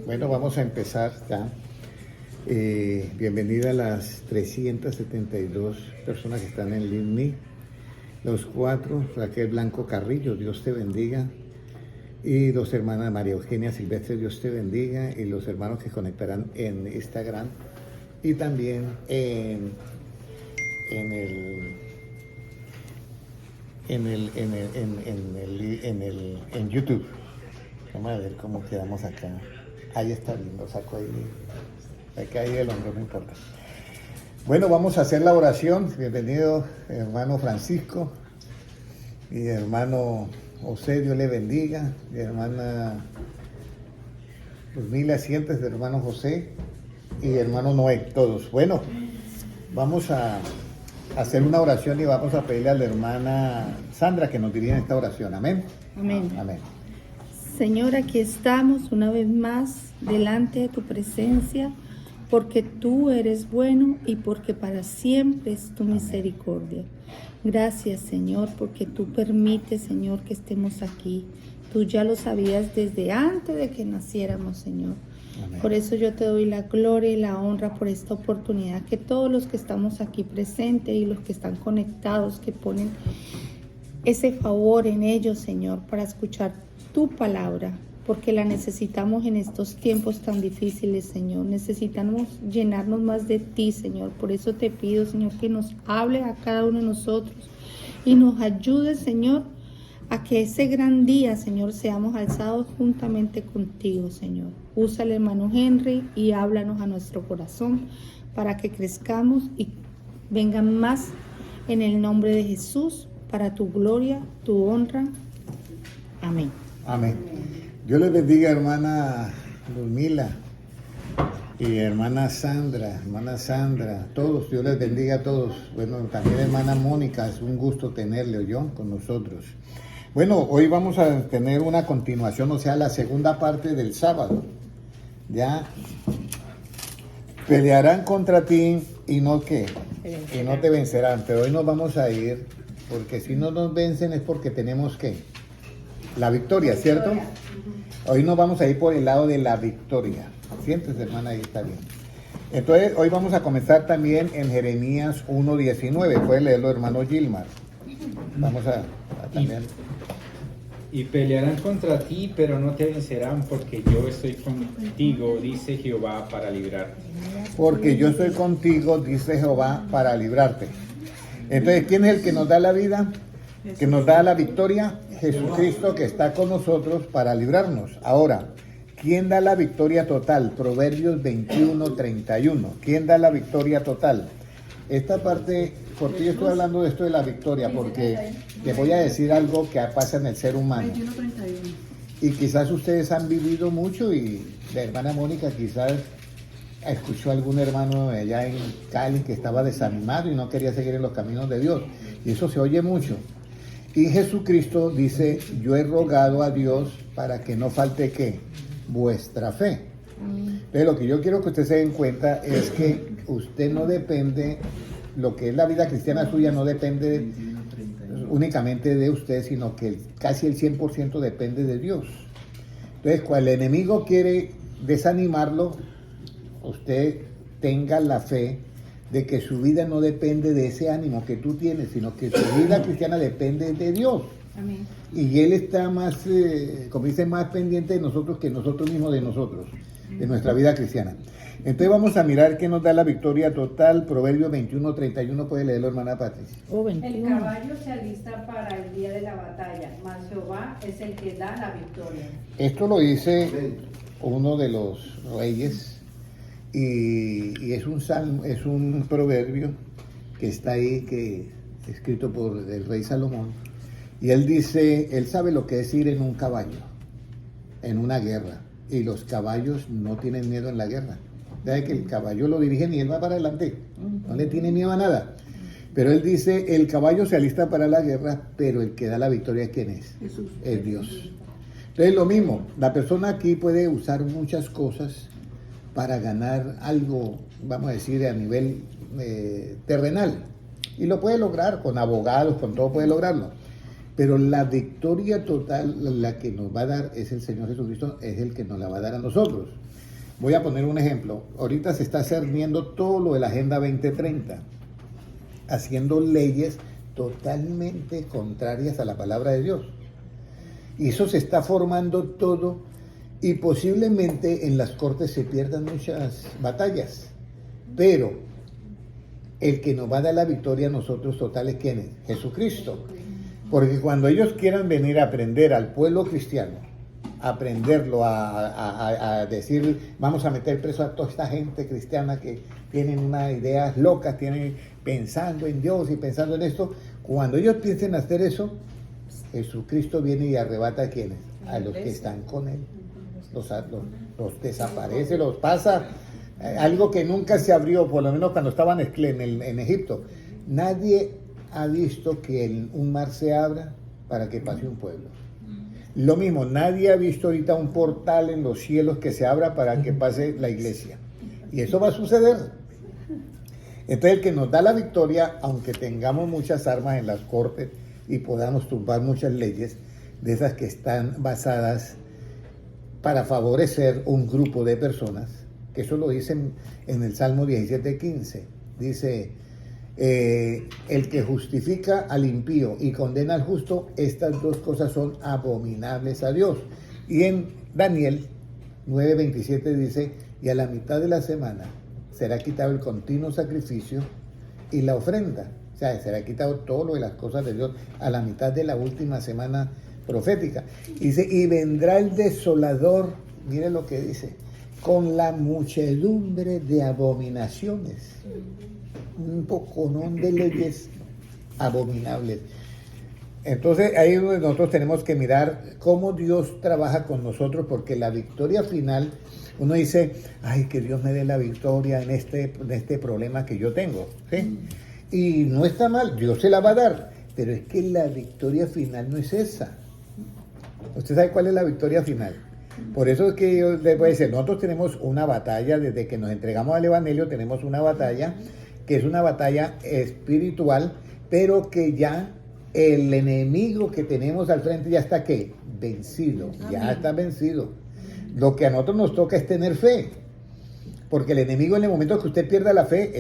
Bueno, vamos a empezar ya. Bienvenida a las 372 personas que están en LinkedIn. Los cuatro, Raquel Blanco Carrillo, Dios te bendiga. Y dos hermanas, María Eugenia Silvestre, Dios te bendiga. Y los hermanos que conectarán en Instagram y también en YouTube. Vamos a ver cómo quedamos acá. Ahí está bien, lo saco ahí. Aquí ahí el hombro, no importa. Bueno, vamos a hacer la oración. Bienvenido, hermano Francisco. Mi hermano José, Dios le bendiga. Mi hermana Luzmila Sientes, de hermano José. Y hermano Noé, todos. Bueno, vamos a hacer una oración y vamos a pedirle a la hermana Sandra que nos dirija esta oración. Amén. Amén. Amén. Señor, aquí estamos una vez más delante de tu presencia, porque tú eres bueno y porque para siempre es tu misericordia. Gracias, Señor, porque tú permites, Señor, que estemos aquí. Tú ya lo sabías desde antes de que naciéramos, Señor. Amén. Por eso yo te doy la gloria y la honra por esta oportunidad, que todos los que estamos aquí presentes y los que están conectados, que ponen ese favor en ellos, Señor, para escuchar tu palabra, porque la necesitamos en estos tiempos tan difíciles, Señor. Necesitamos llenarnos más de ti, Señor. Por eso te pido, Señor, que nos hable a cada uno de nosotros y nos ayude, Señor, a que ese gran día, Señor, seamos alzados juntamente contigo, Señor. Usa al hermano Henry y háblanos a nuestro corazón para que crezcamos y vengan más en el nombre de Jesús, para tu gloria, tu honra. Amén. Amén. Dios les bendiga, hermana Luzmila y hermana Sandra, todos, Dios les bendiga a todos. Bueno, también hermana Mónica, es un gusto tenerle, ¿oyó? Con nosotros. Bueno, hoy vamos a tener una continuación, o sea, la segunda parte del sábado. Ya pelearán contra ti y no qué, y no te vencerán, pero hoy nos vamos a ir, porque si no nos vencen es porque tenemos que la victoria, ¿cierto? Hoy nos vamos a ir por el lado de la victoria. Siéntese, hermana, ahí está bien. Entonces, hoy vamos a comenzar también en Jeremías 1:19. Puede leerlo, hermano Gilmar. Vamos a también. Y pelearán contra ti, pero no te vencerán, porque yo estoy contigo, dice Jehová, para librarte. Porque yo estoy contigo, dice Jehová, para librarte. Entonces, ¿quién es el que nos da la vida? Que nos da la victoria, Jesucristo, que está con nosotros para librarnos. Ahora, ¿quién da la victoria total? Proverbios 21:31. ¿Quién da la victoria total? Esta parte, ¿por qué yo estoy hablando de esto de la victoria? Porque les voy a decir algo que pasa en el ser humano. 21:31. Y quizás ustedes han vivido mucho y la hermana Mónica quizás escuchó a algún hermano allá en Cali que estaba desanimado y no quería seguir en los caminos de Dios. Y eso se oye mucho. Y Jesucristo dice, yo he rogado a Dios para que no falte ¿qué? Vuestra fe. Entonces, lo que yo quiero que ustedes se den cuenta es que usted no depende, lo que es la vida cristiana suya no depende únicamente de usted, sino que casi el 100% depende de Dios. Entonces, cuando el enemigo quiere desanimarlo, usted tenga la fe de que su vida no depende de ese ánimo que tú tienes, sino que su vida cristiana depende de Dios. Amén. Y Él está más, como dice, más pendiente de nosotros que nosotros mismos de nosotros, de nuestra vida cristiana. Entonces vamos a mirar qué nos da la victoria total. Proverbios 21:31, puede leerlo, hermana Patricia. Oh, El 21. caballo se alista para el día de la batalla, mas Jehová es el que da la victoria. Esto lo dice uno de los reyes y es un salmo, es un proverbio que está ahí, que escrito por el rey Salomón. Y él dice, él sabe lo que es ir en un caballo, en una guerra. Y los caballos no tienen miedo en la guerra. Deja que el caballo lo dirigen y él va para adelante. No le tiene miedo a nada. Pero él dice, el caballo se alista para la guerra, pero el que da la victoria, ¿quién es? Jesús. Es Dios. Entonces lo mismo, la persona aquí puede usar muchas cosas para ganar algo, vamos a decir, a nivel terrenal. Y lo puede lograr con abogados, con todo puede lograrlo. Pero la victoria total, la que nos va a dar es el Señor Jesucristo, es el que nos la va a dar a nosotros. Voy a poner un ejemplo. Ahorita se está cerniendo todo lo de la Agenda 2030, haciendo leyes totalmente contrarias a la palabra de Dios. Y eso se está formando todo y posiblemente en las cortes se pierdan muchas batallas. Pero el que nos va a dar la victoria a nosotros totales, ¿quién es? Jesucristo. Porque cuando ellos quieran venir a aprender al pueblo cristiano, aprenderlo a decir, vamos a meter preso a toda esta gente cristiana que tienen unas ideas locas, tienen pensando en Dios y pensando en esto, cuando ellos piensen hacer eso, Jesucristo viene y arrebata a quienes, a los que están con él, los desaparece, los pasa, algo que nunca se abrió, por lo menos cuando estaban en Egipto. Nadie ha visto que un mar se abra para que pase un pueblo. Lo mismo, nadie ha visto ahorita un portal en los cielos que se abra para que pase la iglesia. Y eso va a suceder. Entonces el que nos da la victoria, aunque tengamos muchas armas en las cortes y podamos tumbar muchas leyes, de esas que están basadas para favorecer un grupo de personas, que eso lo dicen en el Salmo 17:15, dice, el que justifica al impío y condena al justo, estas dos cosas son abominables a Dios. Y en Daniel 9:27 dice, y a la mitad de la semana será quitado el continuo sacrificio y la ofrenda. O sea, será quitado todo lo de las cosas de Dios a la mitad de la última semana profética. Dice, y vendrá el desolador, mire lo que dice, con la muchedumbre de abominaciones. Un poconón de leyes abominables. Entonces ahí es donde nosotros tenemos que mirar cómo Dios trabaja con nosotros, porque la victoria final, uno dice, ay, que Dios me dé la victoria en este problema que yo tengo, ¿sí? Y no está mal, Dios se la va a dar, pero es que la victoria final no es esa. ¿Usted sabe cuál es la victoria final? Por eso es que yo les voy a decir, nosotros tenemos una batalla, desde que nos entregamos al Evangelio tenemos una batalla, que es una batalla espiritual, pero que ya el enemigo que tenemos al frente ya está, ¿qué? Vencido, ya está vencido. Lo que a nosotros nos toca es tener fe, porque el enemigo, en el momento que usted pierda la fe,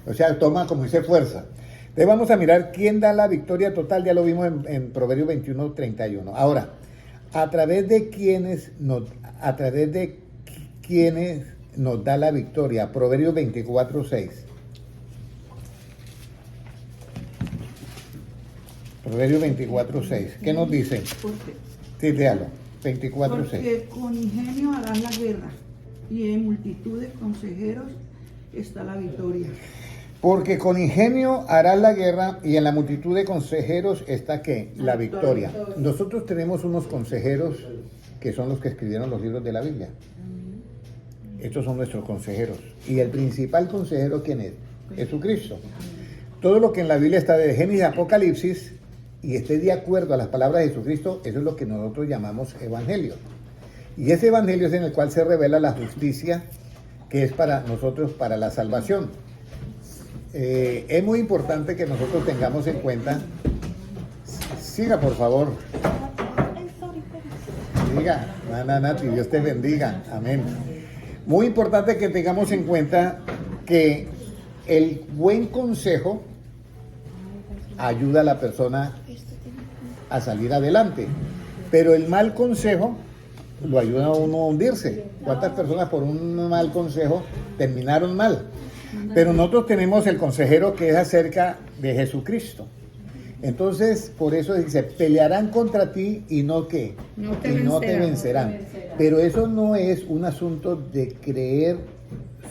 o sea, toma, como dice, fuerza. Entonces vamos a mirar quién da la victoria total, ya lo vimos en Proverbios 21:31. Ahora, a través de quiénes nos da la victoria, Proverbios 24:6. Proverbios 24:6. ¿Qué nos dice? Sí, léalo. 24:6. Porque con ingenio harás la guerra, y en multitud de consejeros está la victoria. Porque con ingenio harás la guerra, y en la multitud de consejeros está, ¿qué? La victoria. Nosotros tenemos unos consejeros que son los que escribieron los libros de la Biblia. Estos son nuestros consejeros. Y el principal consejero, ¿quién es? Jesucristo. Todo lo que en la Biblia está de Génesis a Apocalipsis y esté de acuerdo a las palabras de Jesucristo, eso es lo que nosotros llamamos evangelio. Y ese evangelio es en el cual se revela la justicia que es para nosotros, para la salvación. Es muy importante que nosotros tengamos en cuenta, siga por favor, diga, Nati, Dios te bendiga, amén. Muy importante que tengamos en cuenta que el buen consejo ayuda a la persona a salir adelante, pero el mal consejo lo ayuda a uno a hundirse. ¿Cuántas personas por un mal consejo terminaron mal? Pero nosotros tenemos el consejero que es acerca de Jesucristo. Entonces, por eso dice, pelearán contra ti y no ¿qué? No te y no te vencerán. Pero eso no es un asunto de creer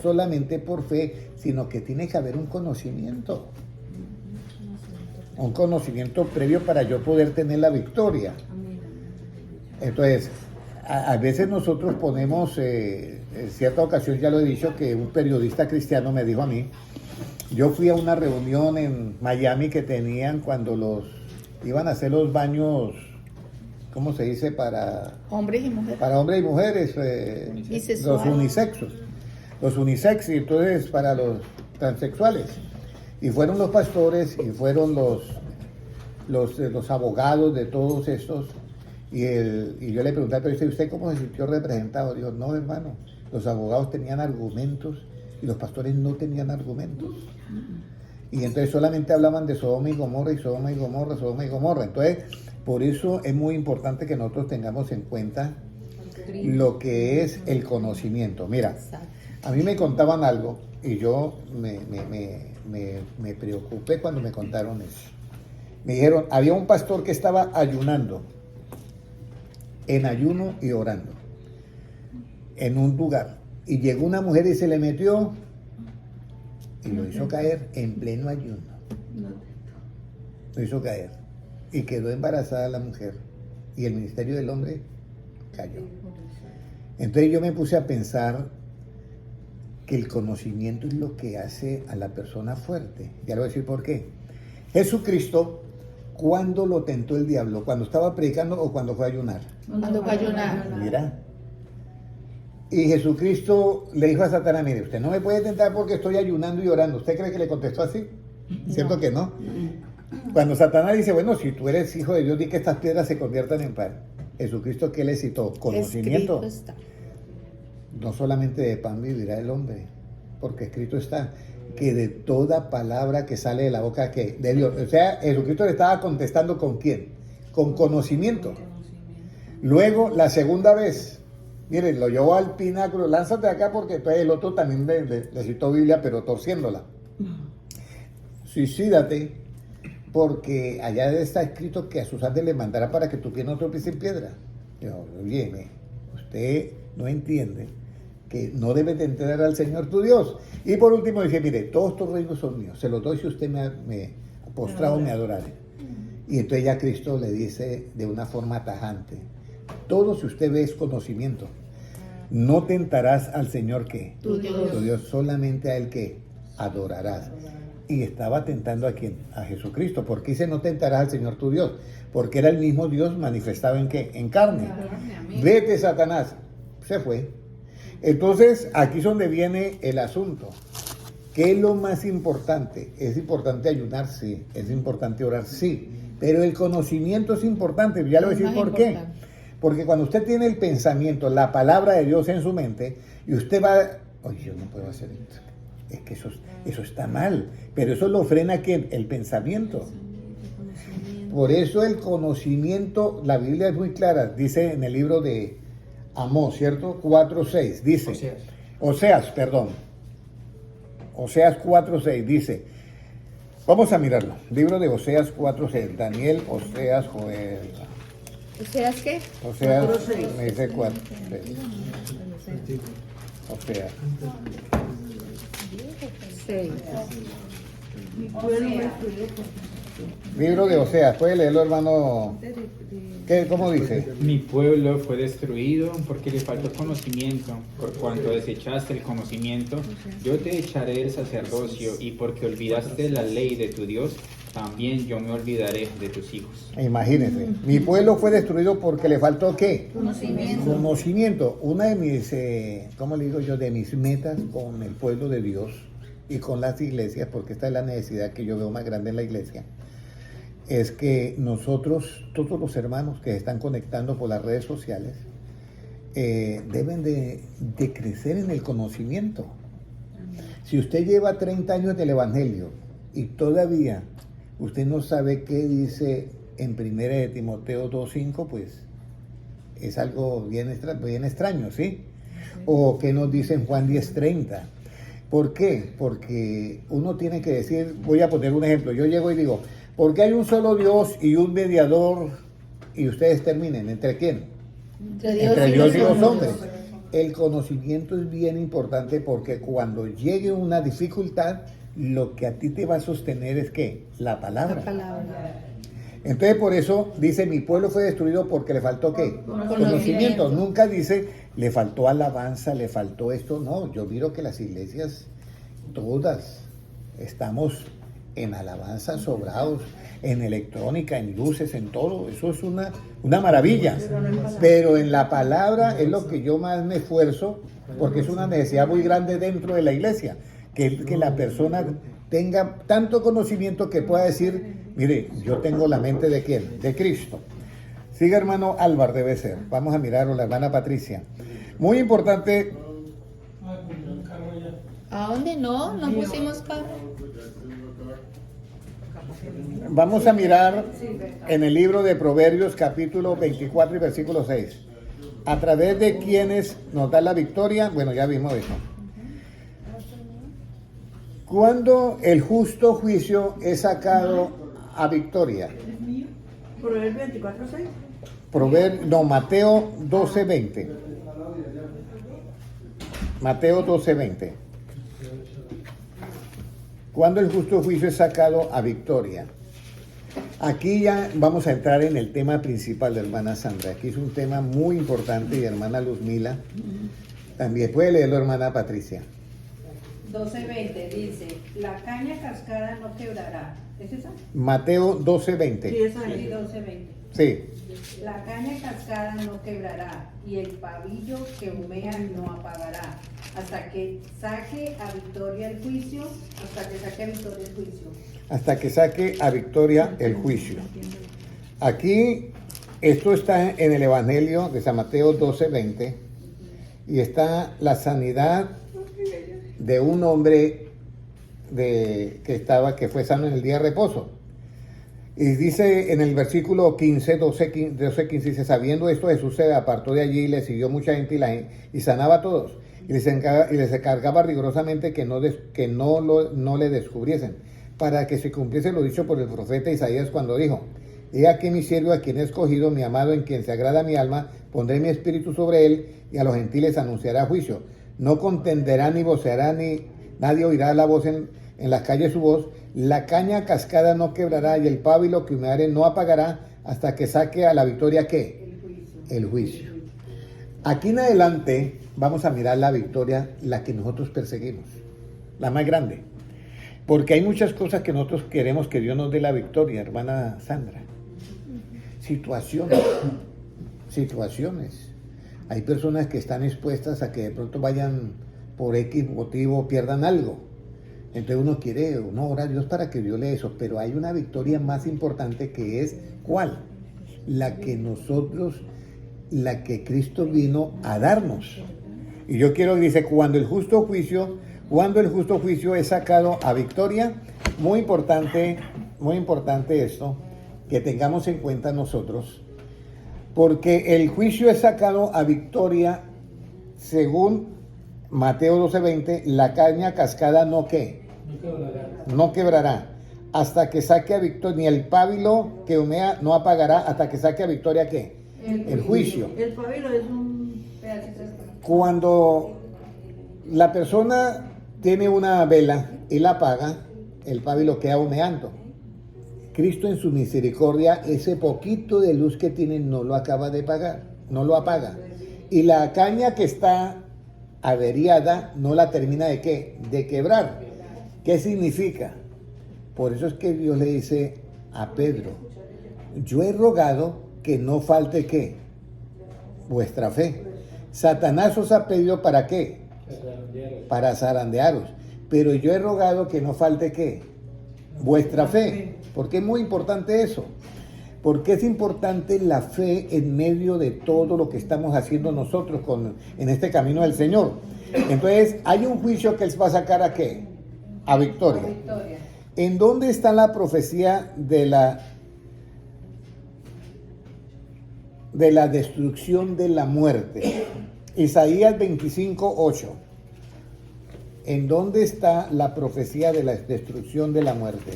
solamente por fe, sino que tiene que haber un conocimiento. Un conocimiento previo para yo poder tener la victoria. Entonces, a veces nosotros ponemos, en cierta ocasión ya lo he dicho, que un periodista cristiano me dijo a mí, yo fui a una reunión en Miami que tenían cuando iban a hacer los baños, ¿cómo se dice? Para Hombres y mujeres. Para hombres y mujeres, los unisexos. Los unisex, y entonces para los transexuales. Y fueron los pastores y fueron los abogados de todos estos. Y yo le pregunté, pero ¿usted cómo se sintió representado? Dijo, no, hermano, los abogados tenían argumentos y los pastores no tenían argumentos. Y entonces solamente hablaban de Sodoma y Gomorra y Sodoma y Gomorra, Sodoma y Gomorra. Entonces, por eso es muy importante que nosotros tengamos en cuenta lo que es el conocimiento. Mira, a mí me contaban algo y yo me preocupé cuando me contaron eso. Me dijeron, había un pastor que estaba ayunando, en ayuno y orando, en un lugar. Y llegó una mujer y se le metió y lo hizo caer en pleno ayuno. Lo hizo caer. Y quedó embarazada la mujer. Y el ministerio del hombre cayó. Entonces yo me puse a pensar que el conocimiento es lo que hace a la persona fuerte. Ya le voy a decir por qué. Jesucristo, ¿cuándo lo tentó el diablo? ¿Cuando estaba predicando o cuando fue a ayunar? Cuando fue a ayunar. Mira. Y Jesucristo le dijo a Satanás, mire, usted no me puede tentar porque estoy ayunando y orando. ¿Usted cree que le contestó así? ¿Cierto que no? Cuando Satanás dice, bueno, si tú eres hijo de Dios, di que estas piedras se conviertan en pan. Jesucristo, ¿qué le citó? Conocimiento. No solamente de pan vivirá el hombre, porque escrito está que de toda palabra que sale de la boca de Dios. O sea, Jesucristo le estaba contestando ¿con quién? Con conocimiento. Luego, la segunda vez, miren, lo llevó al pináculo, lánzate de acá porque entonces el otro también le citó Biblia, pero torciéndola. Suicídate, porque allá está escrito que a sus ángeles le mandará para que tu pie no tropiece en piedra. Yo, oye, usted no entiende que no debes de entregar al Señor tu Dios. Y por último dice, mire, todos estos reinos son míos, se los doy si usted me postrado me adorare. Y entonces ya Cristo le dice de una forma tajante, todo si usted ve es conocimiento. No tentarás al Señor ¿qué? Tu Dios. Tu Dios, solamente a Él que adorarás. Y estaba tentando a quién? A Jesucristo. ¿Por qué dice no tentarás al Señor tu Dios? Porque era el mismo Dios manifestado en ¿qué? En carne. Vete, Satanás. Se fue. Entonces, aquí es donde viene el asunto. ¿Qué es lo más importante? ¿Es importante ayunar? Sí. ¿Es importante orar? Sí. Pero el conocimiento es importante. Ya le voy a decir por qué. Porque cuando usted tiene el pensamiento, la palabra de Dios en su mente, y usted va, oye, yo no puedo hacer esto. Es que eso está mal. Pero eso lo frena ¿quién? El pensamiento. Por eso el conocimiento, la Biblia es muy clara. Dice en el libro de Amós, ¿cierto? 4:6. Dice, Oseas 4:6 dice, vamos a mirarlo. Libro de Oseas 4:6. Daniel, Oseas, Joel. ¿Oseas qué? Oseas, me dice 4. Oseas. 6. Libro de Oseas, ¿puede leerlo, hermano? ¿Cómo dice? Mi pueblo fue destruido porque le faltó conocimiento. Por cuanto desechaste el conocimiento, yo te echaré del sacerdocio, y porque olvidaste la ley de tu Dios, también yo me olvidaré de tus hijos. Imagínense, mi pueblo fue destruido porque le faltó ¿qué? Conocimiento. Una de mis, ¿cómo le digo yo? De mis metas con el pueblo de Dios y con las iglesias, porque esta es la necesidad que yo veo más grande en la iglesia, es que nosotros, todos los hermanos que se están conectando por las redes sociales, deben de crecer en el conocimiento. Si usted lleva 30 años del Evangelio y todavía usted no sabe qué dice en 1 de Timoteo 2:5, pues es algo bien extraño, ¿sí? O que nos dice en Juan 10:30. ¿Por qué? Porque uno tiene que decir, voy a poner un ejemplo, yo llego y digo, porque hay un solo Dios y un mediador, y ustedes terminen, ¿entre quién? Entre Dios y los hombres. El conocimiento es bien importante porque cuando llegue una dificultad, lo que a ti te va a sostener es ¿qué? La palabra. Entonces por eso dice, mi pueblo fue destruido porque le faltó ¿qué? Conocimiento. Nunca dice, le faltó alabanza, le faltó esto. No, yo miro que las iglesias, todas, estamos en alabanza sobrados, en electrónica, en luces, en todo. Eso es una maravilla. Pero en la palabra es lo que yo más me esfuerzo, porque es una necesidad muy grande dentro de la iglesia, que la persona tenga tanto conocimiento que pueda decir, mire, yo tengo la mente ¿de quién? De Cristo. Siga, hermano Álvaro, debe ser. Vamos a mirar a la hermana Patricia. Muy importante. ¿A dónde no? No pusimos carro. Vamos a mirar en el libro de Proverbios, capítulo 24 y versículo 6. A través de quienes nos da la victoria. Bueno, ya vimos eso. Cuando el justo juicio es sacado a victoria. Proverbios 24:6. Mateo 12:20. Mateo 12:20. Cuando el justo juicio es sacado a victoria. Aquí ya vamos a entrar en el tema principal de hermana Sandra. Aquí es un tema muy importante y hermana Luzmila. También puede leerlo hermana Patricia. 12:20 dice, la caña cascada no quebrará. ¿Es esa? Mateo 12:20. Sí, esa Sí, es. 12:20. Sí. La caña cascada no quebrará y el pabillo que humea no apagará hasta que saque a victoria el juicio, hasta que saque a victoria el juicio. Hasta que saque a victoria el juicio. Aquí, esto está en el Evangelio de San Mateo 12:20 y está la sanidad de un hombre que fue sano en el día de reposo. Y dice en el versículo 12:15, dice, sabiendo esto, Jesús se apartó de allí y le siguió mucha gente y sanaba a todos. Y les encargaba rigurosamente que no le descubriesen, para que se cumpliese lo dicho por el profeta Isaías cuando dijo, he aquí mi siervo a quien he escogido, mi amado en quien se agrada mi alma, pondré mi espíritu sobre él y a los gentiles anunciará juicio. No contenderá ni voceará, ni nadie oirá la voz en las calles su voz. La caña cascada no quebrará y el pábilo que humeare no apagará hasta que saque a la victoria ¿qué? El juicio. Aquí en adelante vamos a mirar la victoria, la que nosotros perseguimos, la más grande. Porque hay muchas cosas que nosotros queremos que Dios nos dé la victoria, hermana Sandra. Situaciones. Hay personas que están expuestas a que de pronto vayan por X motivo, pierdan algo. Entonces uno ora a Dios para que Dios le eso, pero hay una victoria más importante que es, ¿cuál? La que Cristo vino a darnos. Y yo quiero, dice, cuando el justo juicio es sacado a victoria, muy importante esto, que tengamos en cuenta nosotros, porque el juicio es sacado a victoria, según Mateo 12:20, la caña cascada no quebrará, hasta que saque a victoria, ni el pábilo que humea no apagará, hasta que saque a victoria ¿qué? El juicio. El pábilo es un pedacito. Cuando la persona tiene una vela y la apaga, el pábilo queda humeando. Cristo en su misericordia, ese poquito de luz que tiene no lo acaba de apagar, no lo apaga. Y la caña que está averiada no la termina de ¿qué? De quebrar. ¿Qué significa? Por eso es que Dios le dice a Pedro, yo he rogado que no falte ¿qué? Vuestra fe. Satanás os ha pedido ¿para qué? Para zarandearos. Pero yo he rogado que no falte ¿qué? Vuestra fe. ¿Por qué es muy importante eso? Porque es importante la fe en medio de todo lo que estamos haciendo nosotros en este camino del Señor. Entonces, hay un juicio que Él va a sacar ¿a qué? A victoria. ¿En dónde está la profecía de la destrucción de la muerte? Isaías 25:8. ¿En dónde está la profecía de la destrucción de la muerte?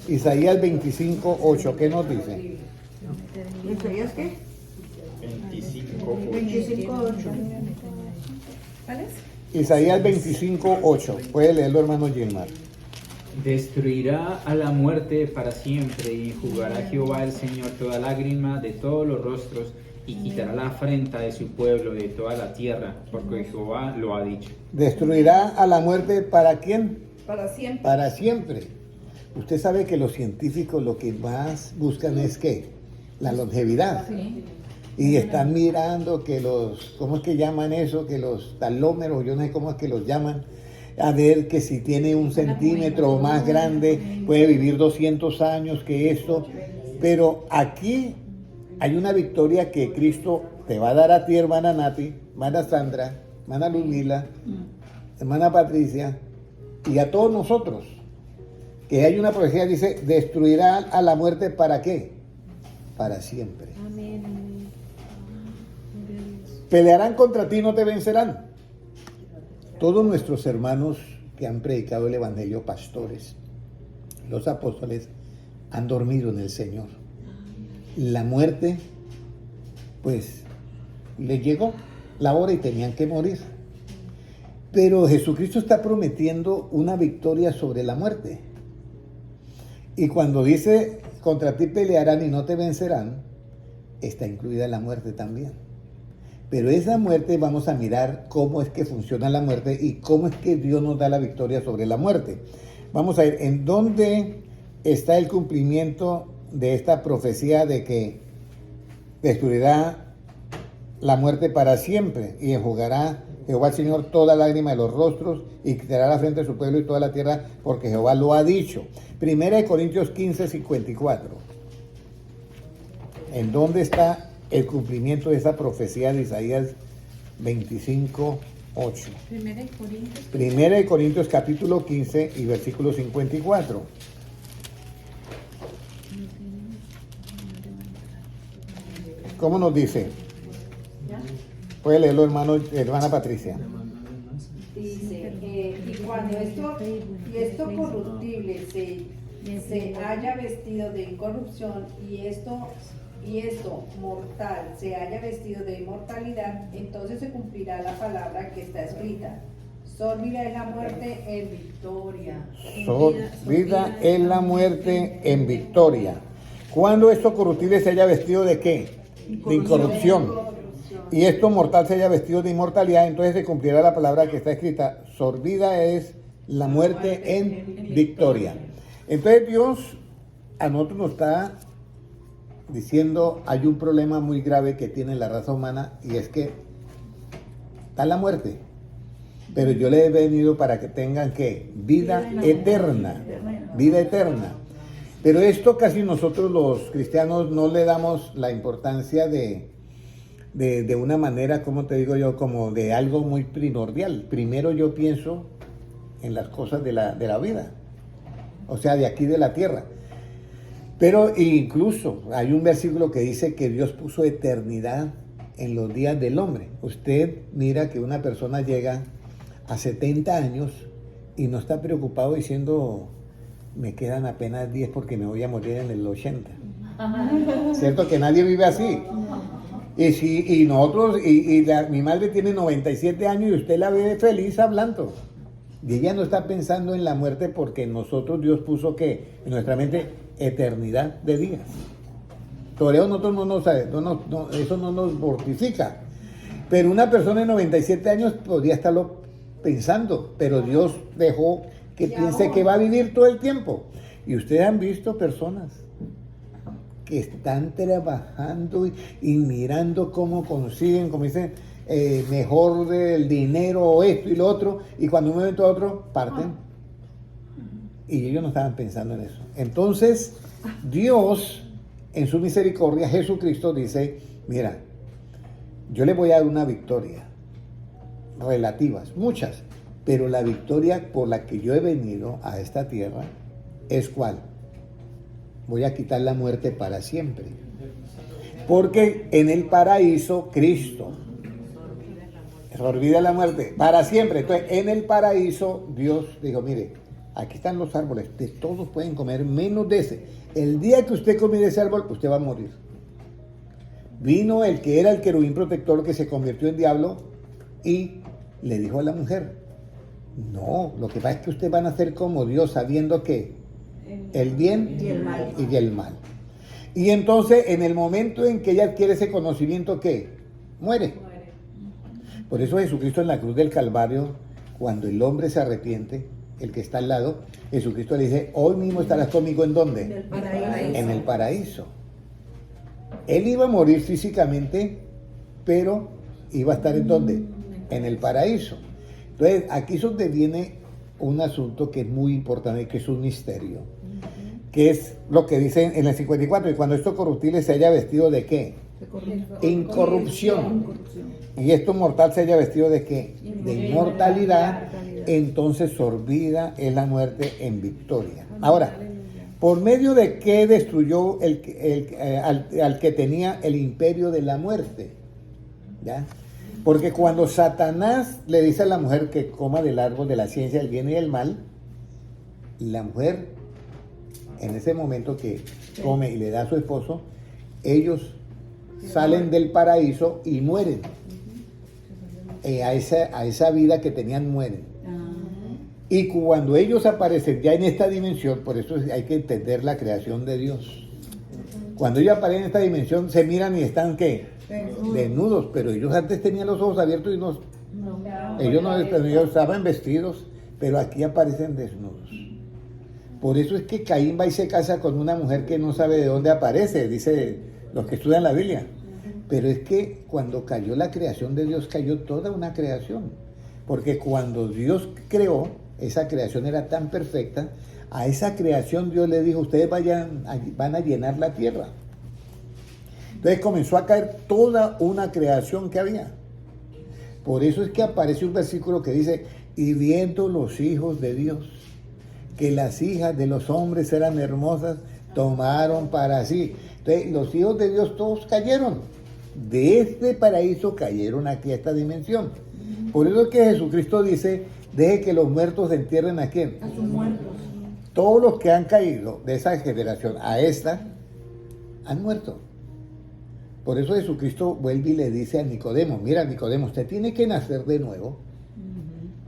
Isaías 25:8, ¿qué nos dice? ¿Isaías qué? 25. 25:8. ¿Cuál es? Isaías 25:8. Puede leerlo, hermano Gilmar. Destruirá a la muerte para siempre y enjugará Jehová el Señor toda lágrima de todos los rostros y quitará la afrenta de su pueblo de toda la tierra, porque Jehová lo ha dicho. ¿Destruirá a la muerte para quién? Para siempre. Para siempre. Usted sabe que los científicos lo que más buscan es ¿qué? La longevidad. Sí. Y están mirando que ¿cómo es que llaman eso? Que los talómeros, yo no sé cómo es que los llaman. a ver que si tiene 1 centímetro o más grande, puede vivir 200 años, que esto. Pero aquí hay una victoria que Cristo te va a dar a ti, hermana Nati, hermana Sandra, hermana Ludmila, hermana Patricia, y a todos nosotros. Que hay una profecía que dice, destruirá a la muerte, ¿para qué? Para siempre. Pelearán contra ti y no te vencerán. Todos nuestros hermanos que han predicado el evangelio, pastores, los apóstoles, han dormido en el Señor. La muerte, pues, les llegó la hora y tenían que morir. Pero Jesucristo está prometiendo una victoria sobre la muerte. Y cuando dice, contra ti pelearán y no te vencerán, está incluida la muerte también. Pero esa muerte vamos a mirar cómo es que funciona la muerte y cómo es que Dios nos da la victoria sobre la muerte. Vamos a ver en dónde está el cumplimiento de esta profecía de que destruirá la muerte para siempre y enjugará Jehová el Señor toda lágrima de los rostros y quitará la frente de su pueblo y toda la tierra, porque Jehová lo ha dicho. Primera de Corintios 15:54. ¿En dónde está el cumplimiento de esa profecía de Isaías 25:8? Primera de Corintios capítulo 15 y versículo 54. ¿Cómo nos dice? Puede leerlo, hermana Patricia. Dice, y cuando esto corruptible se haya vestido de incorrupción y esto mortal se haya vestido de inmortalidad, entonces se cumplirá la palabra que está escrita. Sorbida es la muerte en victoria. Sorbida es la muerte en victoria. Cuando esto corruptible se haya vestido de ¿qué? De incorrupción. Y esto mortal se haya vestido de inmortalidad, entonces se cumplirá la palabra que está escrita. Sorbida es la muerte en victoria. Entonces Dios a nosotros nos está diciendo, hay un problema muy grave que tiene la raza humana, y es que está la muerte. Pero yo le he venido para que tengan ¿qué? Vida eterna. Vida eterna. Pero esto casi nosotros los cristianos no le damos la importancia de una manera, como te digo yo, como de algo muy primordial. Primero yo pienso en las cosas de la vida, o sea, de aquí de la tierra. Pero incluso hay un versículo que dice que Dios puso eternidad en los días del hombre. Usted mira que una persona llega a 70 años y no está preocupado diciendo, me quedan apenas 10 porque me voy a morir en el 80. ¿Cierto que nadie vive así? Y nosotros, mi madre tiene 97 años y usted la ve feliz hablando. Y ella no está pensando en la muerte porque nosotros Dios puso que en nuestra mente eternidad de días. Todavía nosotros eso no nos mortifica. Pero una persona de 97 años podría estarlo pensando, pero Dios dejó que piense que va a vivir todo el tiempo. Y ustedes han visto personas que están trabajando y mirando cómo consiguen, como dicen, mejor el dinero o esto y lo otro, y cuando un momento a otro parten. Y ellos no estaban pensando en eso. Entonces, Dios, en su misericordia, Jesucristo dice, mira, yo le voy a dar una victoria, relativas, muchas, pero la victoria por la que yo he venido a esta tierra es ¿cuál? Voy a quitar la muerte para siempre. Porque en el paraíso, Cristo olvida la muerte para siempre. Entonces, en el paraíso, Dios dijo, mire, aquí están los árboles, de todos pueden comer, menos de ese. El día que usted come de ese árbol, usted va a morir. Vino el que era el querubín protector, que se convirtió en diablo, y le dijo a la mujer, no, lo que pasa es que ustedes van a hacer como Dios, sabiendo que el bien y el mal. Y entonces, en el momento en que ella adquiere ese conocimiento, ¿qué? Muere. Por eso Jesucristo en la cruz del Calvario, cuando el hombre se arrepiente, el que está al lado, Jesucristo le dice, hoy mismo estarás conmigo, ¿en dónde? En el paraíso. En el paraíso. Él iba a morir físicamente, pero iba a estar ¿en dónde? En el paraíso. Entonces, aquí es donde viene un asunto que es muy importante, que es un misterio, que es lo que dice en el 54, y cuando esto corruptible se haya vestido ¿de qué? Incorrupción. Y esto mortal se haya vestido ¿de qué? De inmortalidad. Entonces sorbida es la muerte en victoria. Ahora, ¿por medio de qué destruyó al que tenía el imperio de la muerte? ¿Ya? Porque cuando Satanás le dice a la mujer que coma del árbol de la ciencia del bien y del mal, la mujer, en ese momento que come y le da a su esposo, ellos salen del paraíso y mueren. A esa vida que tenían mueren. Y cuando ellos aparecen ya en esta dimensión, por eso hay que entender la creación de Dios. Cuando ellos aparecen en esta dimensión, se miran y están ¿qué? Desnudos, pero ellos antes tenían los ojos abiertos y ellos estaban vestidos, pero aquí aparecen desnudos. Por eso es que Caín va y se casa con una mujer que no sabe de dónde aparece, dice los que estudian la Biblia. Pero es que cuando cayó la creación de Dios, cayó toda una creación. Porque cuando Dios creó, esa creación era tan perfecta, a esa creación Dios le dijo, ustedes van a llenar la tierra. Entonces comenzó a caer toda una creación que había. Por eso es que aparece un versículo que dice, y viendo los hijos de Dios, que las hijas de los hombres eran hermosas, tomaron para sí. Entonces los hijos de Dios todos cayeron. De este paraíso cayeron aquí a esta dimensión. Por eso es que Jesucristo dice, deje que los muertos entierren a quién. A sus muertos. Todos los que han caído de esa generación a esta, han muerto. Por eso Jesucristo vuelve y le dice a Nicodemo, mira Nicodemo, usted tiene que nacer de nuevo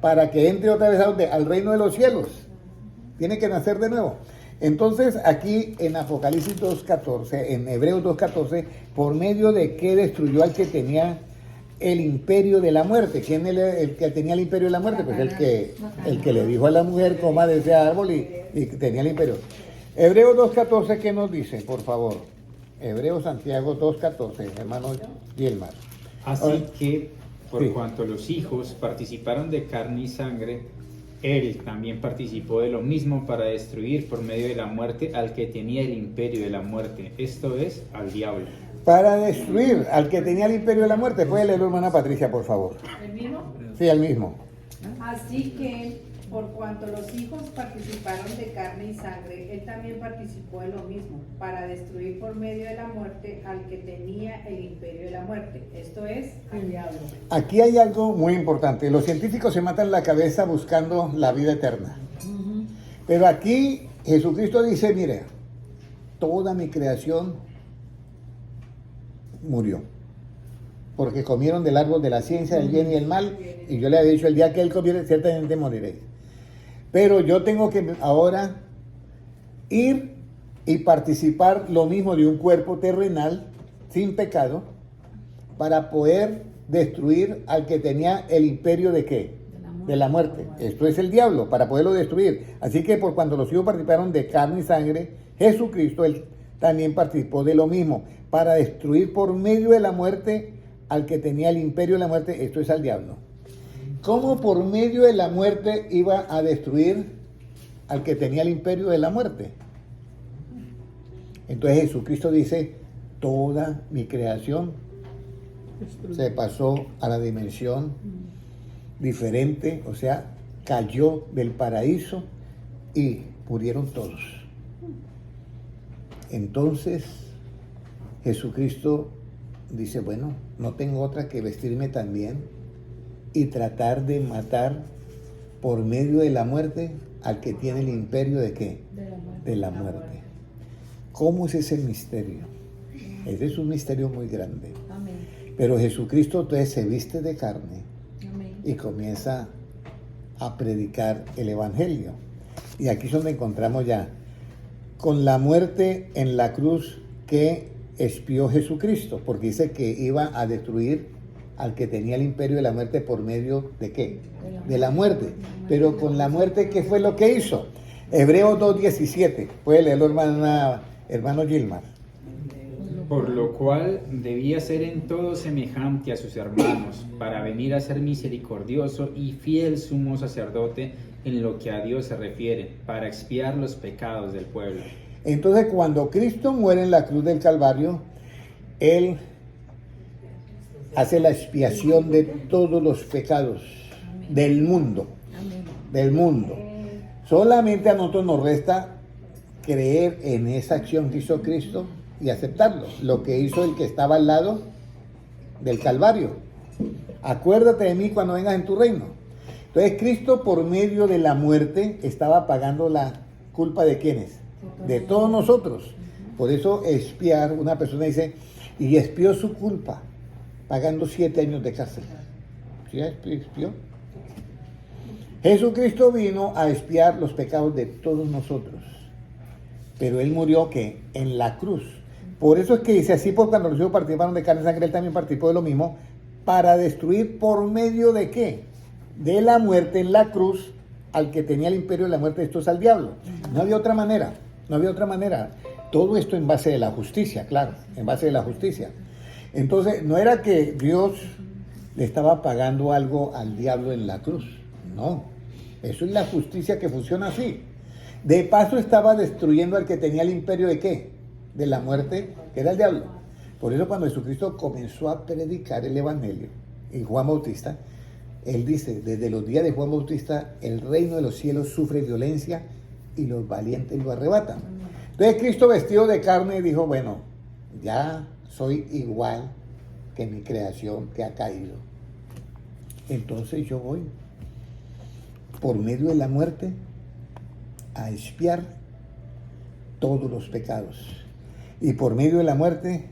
para que entre otra vez al reino de los cielos. Tiene que nacer de nuevo. Entonces aquí en Apocalipsis 2.14, en Hebreos 2.14, por medio de qué destruyó al que tenía el imperio de la muerte. ¿Quién es el que tenía el imperio de la muerte? Pues el que le dijo a la mujer, coma de ese árbol y tenía el imperio. Hebreos 2.14, ¿qué nos dice, por favor? Hebreos Santiago 2.14, hermano Gilmar. Así que, por Sí. cuanto los hijos participaron de carne y sangre, él también participó de lo mismo para destruir por medio de la muerte al que tenía el imperio de la muerte, esto es, al diablo. Para destruir al que tenía el imperio de la muerte. ¿Puede leerlo, hermana Patricia, por favor? ¿El mismo? Sí, al mismo. Así que, por cuanto los hijos participaron de carne y sangre, él también participó de lo mismo, para destruir por medio de la muerte al que tenía el imperio de la muerte, esto es, al diablo. Aquí hay algo muy importante. Los científicos se matan la cabeza buscando la vida eterna. Pero aquí Jesucristo dice, mire, toda mi creación murió. Porque comieron del árbol de la ciencia del bien y el mal, y yo le había dicho, el día que él comiere, ciertamente moriréis. Pero yo tengo que ahora ir y participar lo mismo de un cuerpo terrenal, sin pecado, para poder destruir al que tenía el imperio de ¿qué? De la muerte. Esto es el diablo, para poderlo destruir. Así que por cuando los hijos participaron de carne y sangre, Jesucristo, él también participó de lo mismo, para destruir por medio de la muerte al que tenía el imperio de la muerte, esto es al diablo. ¿Cómo por medio de la muerte iba a destruir al que tenía el imperio de la muerte? Entonces Jesucristo dice, toda mi creación se pasó a la dimensión diferente, o sea, cayó del paraíso y murieron todos. Entonces Jesucristo dice, bueno, no tengo otra que vestirme también y tratar de matar por medio de la muerte al que tiene el imperio de ¿qué? De la muerte. ¿Cómo es ese misterio? Ese es un misterio muy grande. Pero Jesucristo entonces se viste de carne y comienza a predicar el Evangelio. Y aquí es donde encontramos ya con la muerte en la cruz que expió Jesucristo, porque dice que iba a destruir al que tenía el imperio de la muerte por medio de ¿qué? De la muerte. Pero con la muerte, ¿qué fue lo que hizo? Hebreos 2.17. Puede leerlo, hermano Gilmar. Por lo cual debía ser en todo semejante a sus hermanos, para venir a ser misericordioso y fiel sumo sacerdote en lo que a Dios se refiere, para expiar los pecados del pueblo. Entonces, cuando Cristo muere en la cruz del Calvario, Él hace la expiación de todos los pecados del mundo. Del mundo. Solamente a nosotros nos resta creer en esa acción que hizo Cristo y aceptarlo, lo que hizo el que estaba al lado del Calvario. Acuérdate de mí cuando vengas en tu reino. Entonces Cristo, por medio de la muerte, estaba pagando la culpa de ¿quiénes? De todos nosotros. Por eso expiar, una persona dice, y expió su culpa pagando 7 años de cárcel. ¿Sí expió? Jesucristo vino a expiar los pecados de todos nosotros, pero Él murió ¿qué? En la cruz. Por eso es que dice así, por cuando los hijos participaron de carne y sangre, Él también participó de lo mismo, para destruir por medio de ¿qué? De la muerte en la cruz al que tenía el imperio de la muerte, esto es al diablo. No había otra manera, no había otra manera. Todo esto en base de la justicia, claro, en base de la justicia. Entonces, no era que Dios le estaba pagando algo al diablo en la cruz, no. Eso es la justicia que funciona así. De paso estaba destruyendo al que tenía el imperio de ¿qué? De la muerte, que era el diablo. Por eso cuando Jesucristo comenzó a predicar el evangelio, y Juan Bautista, Él dice, desde los días de Juan Bautista, el reino de los cielos sufre violencia y los valientes lo arrebatan. Entonces Cristo, vestido de carne, dijo, bueno, ya soy igual que mi creación que ha caído. Entonces yo voy, por medio de la muerte, a expiar todos los pecados. Y por medio de la muerte,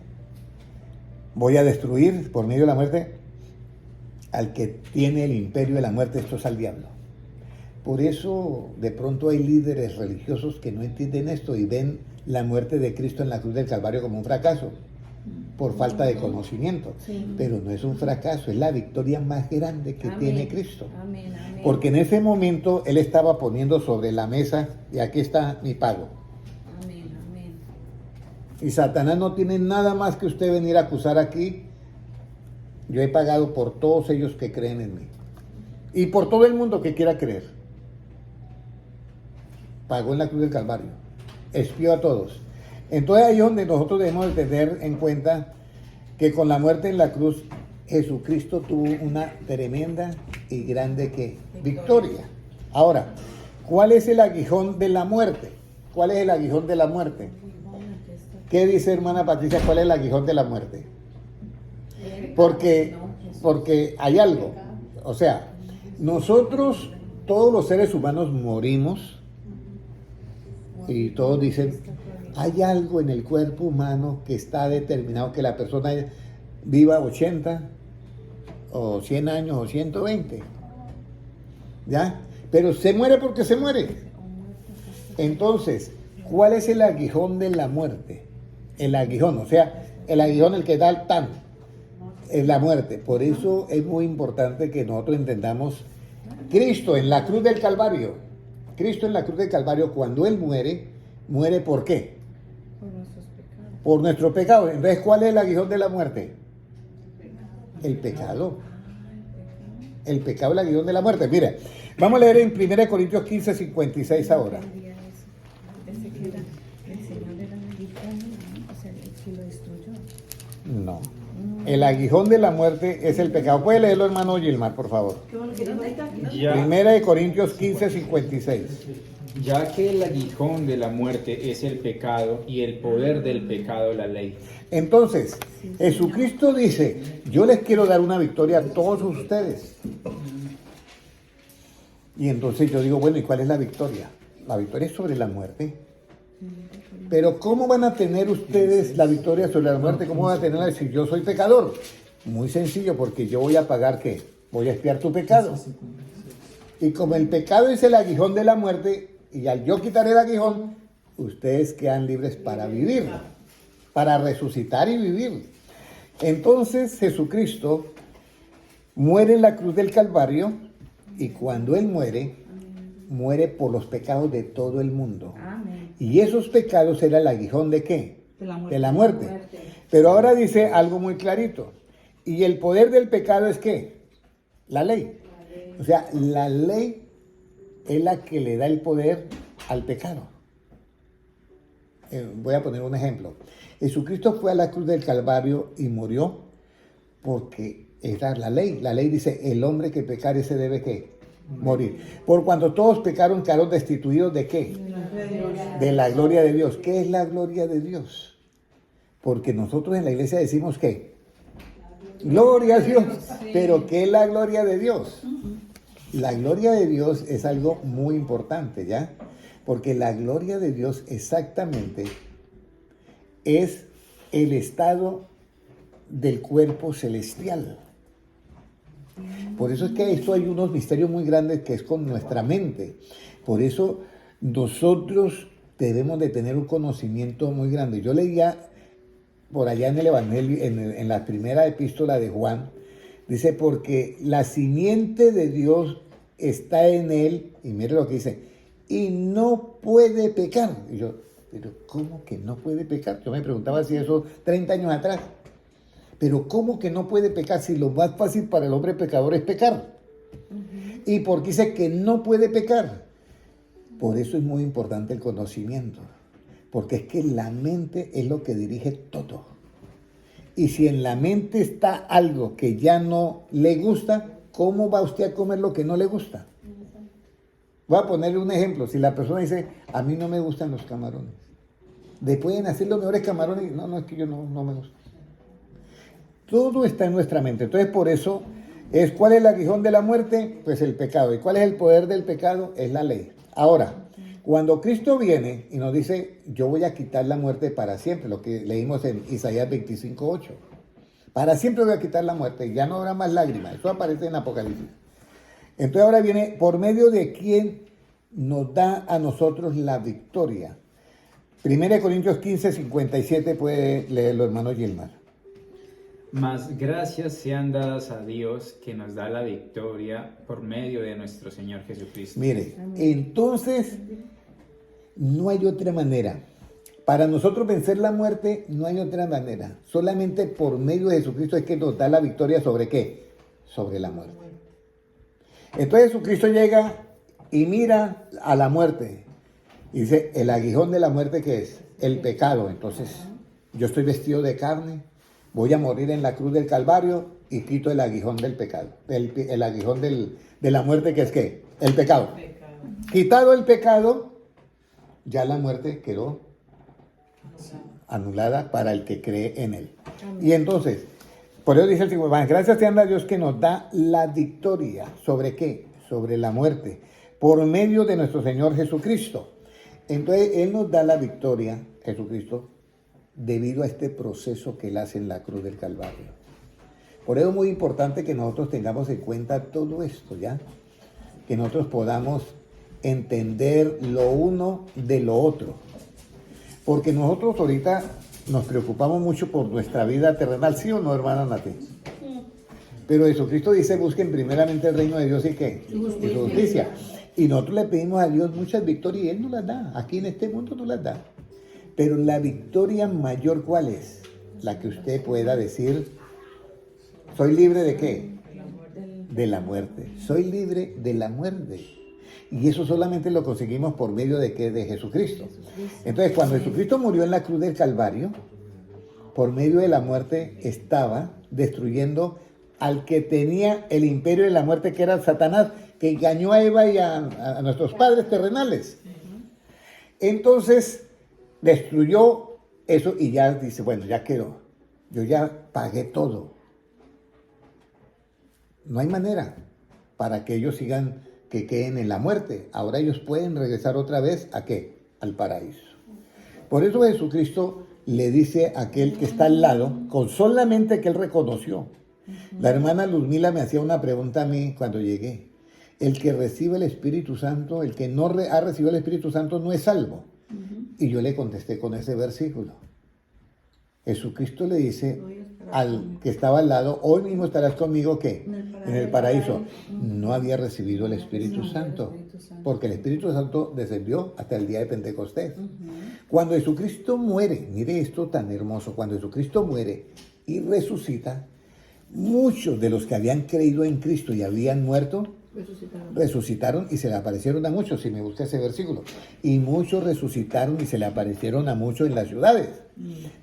voy a destruir, por medio de la muerte, al que tiene el imperio de la muerte, esto es al diablo. Por eso de pronto hay líderes religiosos que no entienden esto y ven la muerte de Cristo en la cruz del Calvario como un fracaso, por falta de conocimiento. Pero no es un fracaso, es la victoria más grande que tiene Cristo. Porque en ese momento Él estaba poniendo sobre la mesa, y aquí está mi pago. Y Satanás no tiene nada más que usted venir a acusar aquí. Yo he pagado por todos ellos que creen en mí. Y por todo el mundo que quiera creer. Pagó en la cruz del Calvario. Expió a todos. Entonces ahí es donde nosotros debemos de tener en cuenta que con la muerte en la cruz, Jesucristo tuvo una tremenda y grande victoria. Ahora, ¿cuál es el aguijón de la muerte? ¿Cuál es el aguijón de la muerte? ¿Qué dice hermana Patricia? ¿Cuál es el aguijón de la muerte? Porque hay algo, o sea, nosotros, todos los seres humanos morimos y todos dicen, hay algo en el cuerpo humano que está determinado que la persona viva 80 o 100 años o 120, ¿ya? Pero se muere porque se muere. Entonces, ¿cuál es el aguijón de la muerte? El aguijón, o sea, el aguijón el que da el tan. Es la muerte. Por eso es muy importante que nosotros entendamos Cristo en la cruz del Calvario. Cristo en la cruz del Calvario, cuando Él muere, ¿muere por qué? Por nuestros pecados. Por nuestro pecado. Entonces, ¿cuál es el aguijón de la muerte? El pecado. El pecado es el aguijón de la muerte. Mira, vamos a leer en 1 Corintios 15, 56 ahora. No. El aguijón de la muerte es el pecado. ¿Puede leerlo, hermano Gilmar, por favor? Primera de Corintios 15, 56. Ya que el aguijón de la muerte es el pecado y el poder del pecado la ley. Entonces, Jesucristo dice, yo les quiero dar una victoria a todos ustedes. Y entonces yo digo, bueno, ¿y cuál es la victoria? La victoria es sobre la muerte. Pero ¿cómo van a tener ustedes la victoria sobre la muerte? ¿Cómo van a tenerla si yo soy pecador? Muy sencillo, porque yo voy a pagar ¿qué? Voy a expiar tu pecado. Y como el pecado es el aguijón de la muerte, y al yo quitar el aguijón, ustedes quedan libres para vivir, para resucitar y vivir. Entonces Jesucristo muere en la cruz del Calvario, y cuando Él muere, muere por los pecados de todo el mundo. Y esos pecados era el aguijón ¿de qué? De la muerte. Pero ahora dice algo muy clarito. Y el poder del pecado es ¿qué? La ley. O sea, la ley es la que le da el poder al pecado. Voy a poner un ejemplo. Jesucristo fue a la cruz del Calvario y murió porque era la ley. La ley dice, el hombre que pecare se debe ¿qué? Morir. Por cuanto todos pecaron, quedaron destituidos ¿de qué? De la gloria de Dios. ¿Qué es la gloria de Dios? Porque nosotros en la iglesia decimos ¿qué? Gloria a Dios. Pero ¿qué es la gloria de Dios? La gloria de Dios es algo muy importante, ¿ya? Porque la gloria de Dios exactamente es el estado del cuerpo celestial. Por eso es que esto hay unos misterios muy grandes que es con nuestra mente. Por eso nosotros debemos de tener un conocimiento muy grande. Yo leía por allá en el Evangelio, en la primera epístola de Juan, dice, porque la simiente de Dios está en él, y mire lo que dice, y no puede pecar. Y yo, pero ¿cómo que no puede pecar? Yo me preguntaba si eso 30 años atrás. Pero ¿cómo que no puede pecar si lo más fácil para el hombre pecador es pecar? ¿Y por qué dice que no puede pecar? Por eso es muy importante el conocimiento. Porque es que la mente es lo que dirige todo. Y si en la mente está algo que ya no le gusta, ¿cómo va usted a comer lo que no le gusta? Voy a ponerle un ejemplo. Si la persona dice, a mí no me gustan los camarones. Pueden hacer los mejores camarones. No, es que yo no me gusta. Todo está en nuestra mente. Entonces, por eso, ¿cuál es el aguijón de la muerte? Pues el pecado. ¿Y cuál es el poder del pecado? Es la ley. Ahora, cuando Cristo viene y nos dice, yo voy a quitar la muerte para siempre, lo que leímos en Isaías 25:8. Para siempre voy a quitar la muerte y ya no habrá más lágrimas. Eso aparece en Apocalipsis. Entonces ahora viene, ¿por medio de quién nos da a nosotros la victoria? 1 Corintios 15:57, puede leerlo, hermano Gilmar. Mas gracias sean dadas a Dios que nos da la victoria por medio de nuestro Señor Jesucristo. Mire, entonces no hay otra manera. Para nosotros vencer la muerte no hay otra manera. Solamente por medio de Jesucristo es que nos da la victoria ¿sobre qué? Sobre la muerte. Entonces Jesucristo llega y mira a la muerte. Y dice, el aguijón de la muerte ¿qué es? El pecado. Entonces, yo estoy vestido de carne. Voy a morir en la cruz del Calvario y quito el aguijón del pecado. El aguijón de la muerte, que es ¿qué? El pecado. Quitado el pecado, ya la muerte quedó anulada para el que cree en él. Y entonces, por eso dice el Señor, gracias sean a Dios que nos da la victoria. ¿Sobre qué? Sobre la muerte. Por medio de nuestro Señor Jesucristo. Entonces, Él nos da la victoria, Jesucristo, debido a este proceso que Él hace en la cruz del Calvario. Por eso es muy importante que nosotros tengamos en cuenta todo esto, ¿ya? Que nosotros podamos entender lo uno de lo otro. Porque nosotros ahorita nos preocupamos mucho por nuestra vida terrenal, ¿sí o no, hermana Nati? Pero Jesucristo dice, busquen primeramente el reino de Dios y ¿qué? Y su justicia. Y nosotros le pedimos a Dios muchas victorias y Él nos las da. Aquí en este mundo nos las da. Pero la victoria mayor, ¿cuál es? La que usted pueda decir, ¿soy libre de qué? De la muerte. Soy libre de la muerte. Y eso solamente lo conseguimos por medio de ¿qué? De Jesucristo. Entonces, cuando Jesucristo murió en la cruz del Calvario, por medio de la muerte estaba destruyendo al que tenía el imperio de la muerte, que era Satanás, que engañó a Eva y a nuestros padres terrenales. Entonces, destruyó eso y ya dice, bueno, ya quedó. Yo ya pagué todo. No hay manera para que ellos sigan, que queden en la muerte. Ahora ellos pueden regresar otra vez ¿a qué? Al paraíso. Por eso Jesucristo le dice a aquel que está al lado, con solamente que él reconoció. La hermana Luzmila me hacía una pregunta a mí cuando llegué. El que recibe el Espíritu Santo, el que no ha recibido el Espíritu Santo no es salvo. Y yo le contesté con ese versículo. Jesucristo le dice al que estaba al lado, hoy mismo estarás conmigo, ¿qué? en el paraíso, no había recibido el Espíritu Santo, porque el Espíritu Santo descendió hasta el día de Pentecostés. Cuando Jesucristo muere, mire esto tan hermoso, cuando Jesucristo muere y resucita, muchos de los que habían creído en Cristo y habían muerto, resucitaron y se le aparecieron a muchos, si me gusta ese versículo, y muchos resucitaron y se le aparecieron a muchos en las ciudades.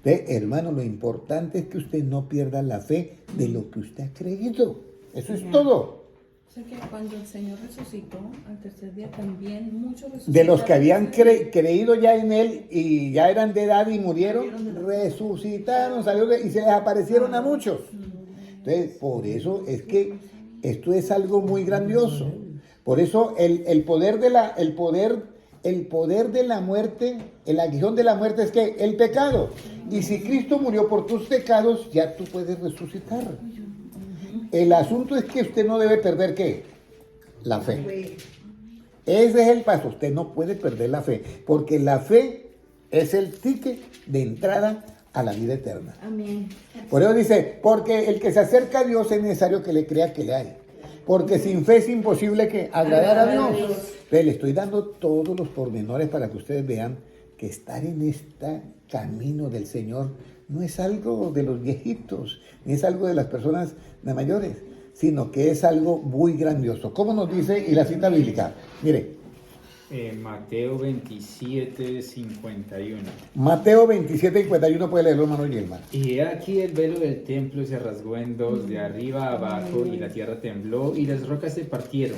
Ve, hermano, lo importante es que usted no pierda la fe de lo que usted ha creído. Eso es todo. O sea que cuando el Señor resucitó, al tercer día también muchos resucitaron. De los que habían creído ya en Él y ya eran de edad y murieron, resucitaron, y se les aparecieron a muchos. Entonces, por eso es que esto es algo muy grandioso. Por eso el poder de la muerte, el aguijón de la muerte es que el pecado. Y si Cristo murió por tus pecados, ya tú puedes resucitar. El asunto es que usted no debe perder ¿qué? La fe. Ese es el paso. Usted no puede perder la fe, porque la fe es el ticket de entrada a la vida eterna. Amén. Por eso dice, porque el que se acerca a Dios es necesario que le crea que le hay. Porque sin fe es imposible que agradar a Dios. Entonces, le estoy dando todos los pormenores para que ustedes vean que estar en este camino del Señor no es algo de los viejitos, ni es algo de las personas de mayores, sino que es algo muy grandioso. ¿Cómo nos dice? Y la cita bíblica. Mire. Mateo 27, 51. Mateo 27, 51, puede leerlo, hermano Yelma. Y he aquí el velo del templo se rasgó en dos, de arriba a abajo, y la tierra tembló, y las rocas se partieron,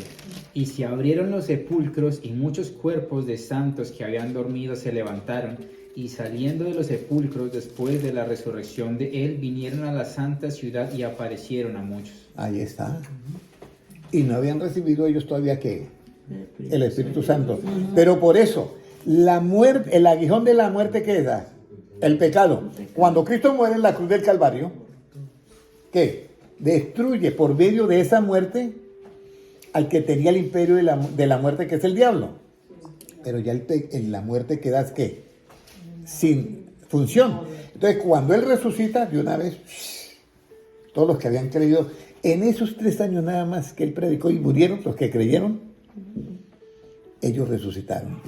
y se abrieron los sepulcros, y muchos cuerpos de santos que habían dormido se levantaron, y saliendo de los sepulcros después de la resurrección de él, vinieron a la santa ciudad y aparecieron a muchos. Ahí está. Y no habían recibido ellos todavía ¿qué? El Espíritu Santo. Pero por eso, la muerte, el aguijón de la muerte, ¿qué da? El pecado. Cuando Cristo muere en la cruz del Calvario, ¿qué? Destruye por medio de esa muerte al que tenía el imperio de la muerte, que es el diablo. Pero ya en la muerte quedas ¿qué? Sin función. Entonces, cuando Él resucita, de una vez, todos los que habían creído, en esos 3 años nada más que Él predicó y murieron, los que creyeron, ellos resucitaron.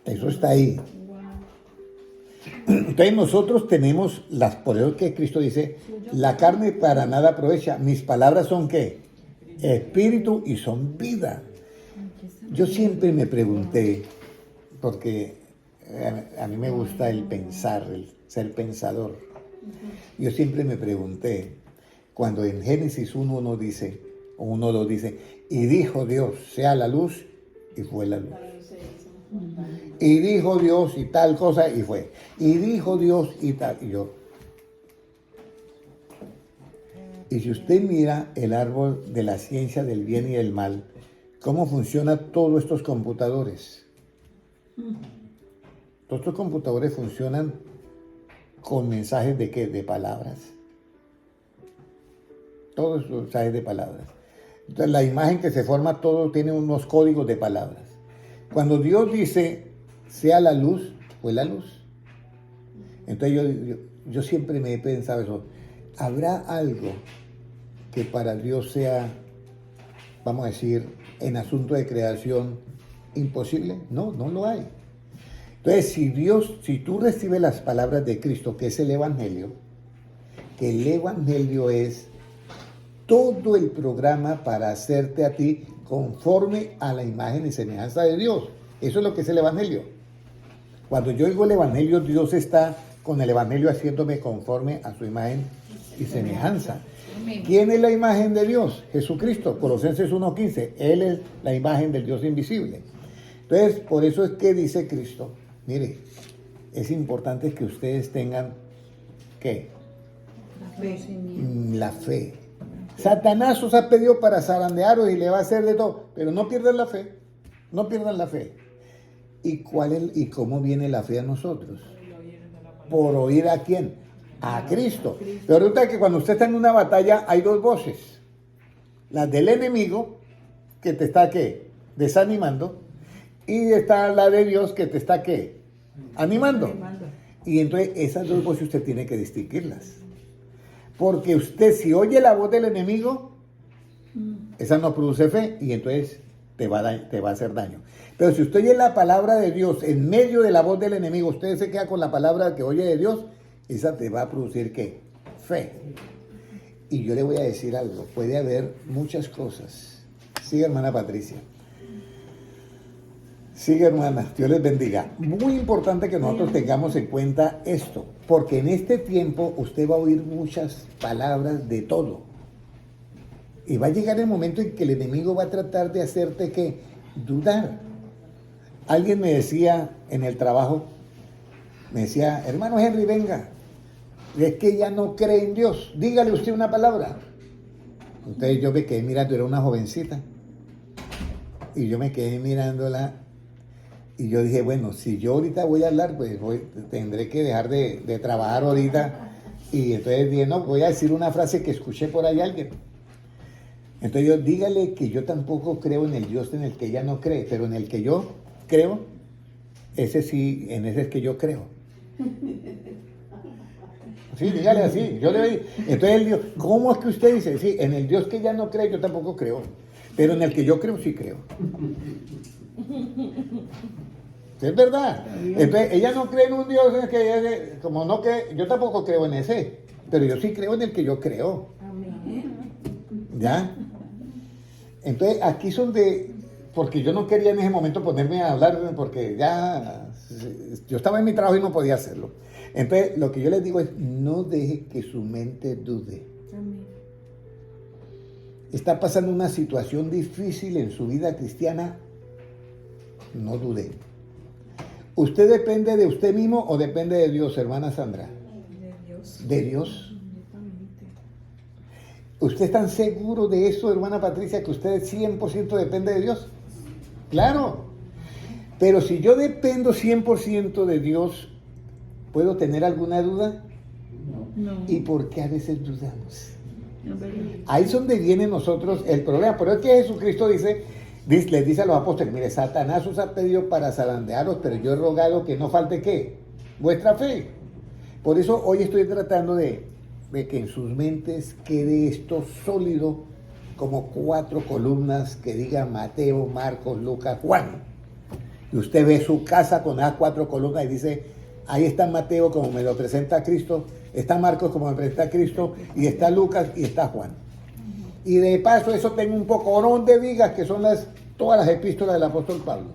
Eso está ahí. Entonces nosotros tenemos por eso que Cristo dice, la carne para nada aprovecha, mis palabras son ¿qué? Espíritu y son vida. Yo siempre me pregunté, porque a mí me gusta el pensar, el ser pensador. Yo siempre me pregunté, cuando en Génesis 1 dice, y dijo Dios, sea la luz, y fue la luz. Y dijo Dios y tal cosa, y fue. Y dijo Dios y tal, y yo. Y si usted mira el árbol de la ciencia del bien y del mal, cómo funcionan todos estos computadores. Todos estos computadores funcionan con mensajes de ¿qué? De palabras. Todos los mensajes de palabras. Entonces la imagen que se forma, todo tiene unos códigos de palabras. Cuando Dios dice, sea la luz, fue la luz. Entonces yo siempre me he pensado eso. ¿Habrá algo que para Dios sea, vamos a decir, en asunto de creación, imposible? No, no lo hay. Entonces, si tú recibes las palabras de Cristo, que es el Evangelio, que el Evangelio es todo el programa para hacerte a ti conforme a la imagen y semejanza de Dios. Eso es lo que es el Evangelio. Cuando yo oigo el Evangelio, Dios está con el Evangelio haciéndome conforme a su imagen y semejanza. ¿Quién es la imagen de Dios? Jesucristo, Colosenses 1:15. Él es la imagen del Dios invisible. Entonces, por eso es que dice Cristo, mire, es importante que ustedes tengan, ¿qué? La fe. Satanás os ha pedido para zarandearos y le va a hacer de todo, pero no pierdan la fe, no pierdan la fe. ¿Y cómo viene la fe a nosotros? Por oír a quién, a Cristo. Pero resulta que cuando usted está en una batalla hay 2 voces, la del enemigo que te está ¿qué? Desanimando, y está la de Dios que te está ¿qué? Animando. Y entonces esas 2 voces usted tiene que distinguirlas. Porque usted, si oye la voz del enemigo, Esa no produce fe y entonces te va a hacer daño. Pero si usted oye la palabra de Dios en medio de la voz del enemigo, usted se queda con la palabra que oye de Dios, esa te va a producir ¿qué? Fe. Y yo le voy a decir algo, puede haber muchas cosas. Sigue, hermana Patricia. Sigue, hermana, Dios les bendiga. Muy importante que nosotros tengamos en cuenta esto, porque en este tiempo usted va a oír muchas palabras de todo. Y va a llegar el momento en que el enemigo va a tratar de hacerte ¿qué? Dudar. Alguien me decía en el trabajo, me decía, hermano Henry, venga, es que ella no cree en Dios, dígale usted una palabra. Entonces yo me quedé mirando, era una jovencita, y yo me quedé mirándola, y yo dije, bueno, si yo ahorita voy a hablar, pues tendré que dejar de trabajar ahorita, y entonces dije, no, voy a decir una frase que escuché por ahí a alguien. Entonces yo, dígale que yo tampoco creo en el Dios en el que ella no cree, pero en el que yo creo, ese sí, en ese es que yo creo. Sí, dígale así. Yo le digo, entonces él dijo, ¿cómo es que usted dice? Sí, en el Dios que ella no cree, yo tampoco creo, pero en el que yo creo, sí creo. Es verdad. Entonces, ella no cree en un Dios en el que ella, como no cree, yo tampoco creo en ese, pero yo sí creo en el que yo creo. ¿Ya? Entonces, aquí son porque yo no quería en ese momento ponerme a hablar, porque ya, yo estaba en mi trabajo y no podía hacerlo. Entonces, lo que yo les digo es, no deje que su mente dude. Amén. Está pasando una situación difícil en su vida cristiana, no dude. ¿Usted depende de usted mismo o depende de Dios, hermana Sandra? De Dios. ¿De Dios? Completamente. ¿Usted está seguro de eso, hermana Patricia, que usted 100% depende de Dios? Claro. Pero si yo dependo 100% de Dios, ¿puedo tener alguna duda? No. ¿Y por qué a veces dudamos? No, pero- Ahí es donde viene nosotros el problema. Pero es que Jesucristo les dice a los apóstoles, mire, Satanás os ha pedido para zarandearos, pero yo he rogado que no falte ¿qué? Vuestra fe. Por eso hoy estoy tratando de que en sus mentes quede esto sólido, como 4 columnas que digan Mateo, Marcos, Lucas, Juan. Y usted ve su casa con esas 4 columnas y dice, ahí está Mateo como me lo presenta Cristo, está Marcos como me presenta Cristo, y está Lucas y está Juan. Y de paso eso tengo un pocorón de vigas que son todas las epístolas del apóstol Pablo.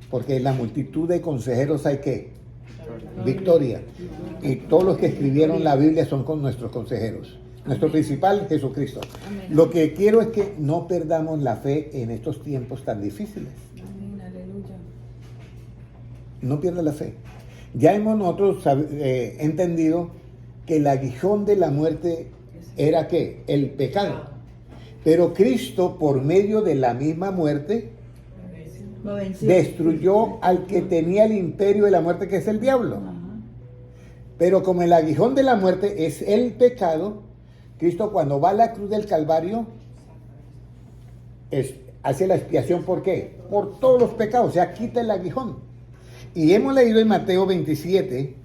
Porque en la multitud de consejeros hay ¿qué? Victoria. Y todos los que escribieron la Biblia son con nuestros consejeros. Nuestro principal, Jesucristo. Amén. Lo que quiero es que no perdamos la fe en estos tiempos tan difíciles. Amén, aleluya. No pierda la fe. Ya hemos nosotros entendido que el aguijón de la muerte era ¿qué? El pecado. Pero Cristo, por medio de la misma muerte, Lo venció. destruyó al que tenía el imperio de la muerte, que es el diablo. Ajá. Pero como el aguijón de la muerte es el pecado, Cristo cuando va a la cruz del Calvario hace la expiación. ¿Por qué? Por todos los pecados, o sea, quita el aguijón. Y hemos leído en Mateo 27,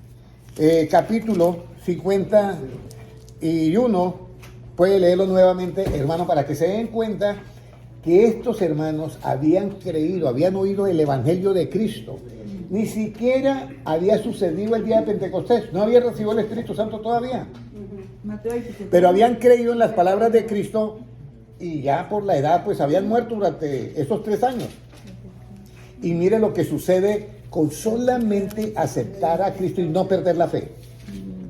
capítulo 51, puede leerlo nuevamente, hermano, para que se den cuenta que estos hermanos habían creído, habían oído el Evangelio de Cristo. Ni siquiera había sucedido el día de Pentecostés, no había recibido el Espíritu Santo todavía. Mateo 27. Pero habían creído en las palabras de Cristo y ya por la edad pues habían muerto durante esos 3 años. Y mire lo que sucede con solamente aceptar a Cristo y no perder la fe.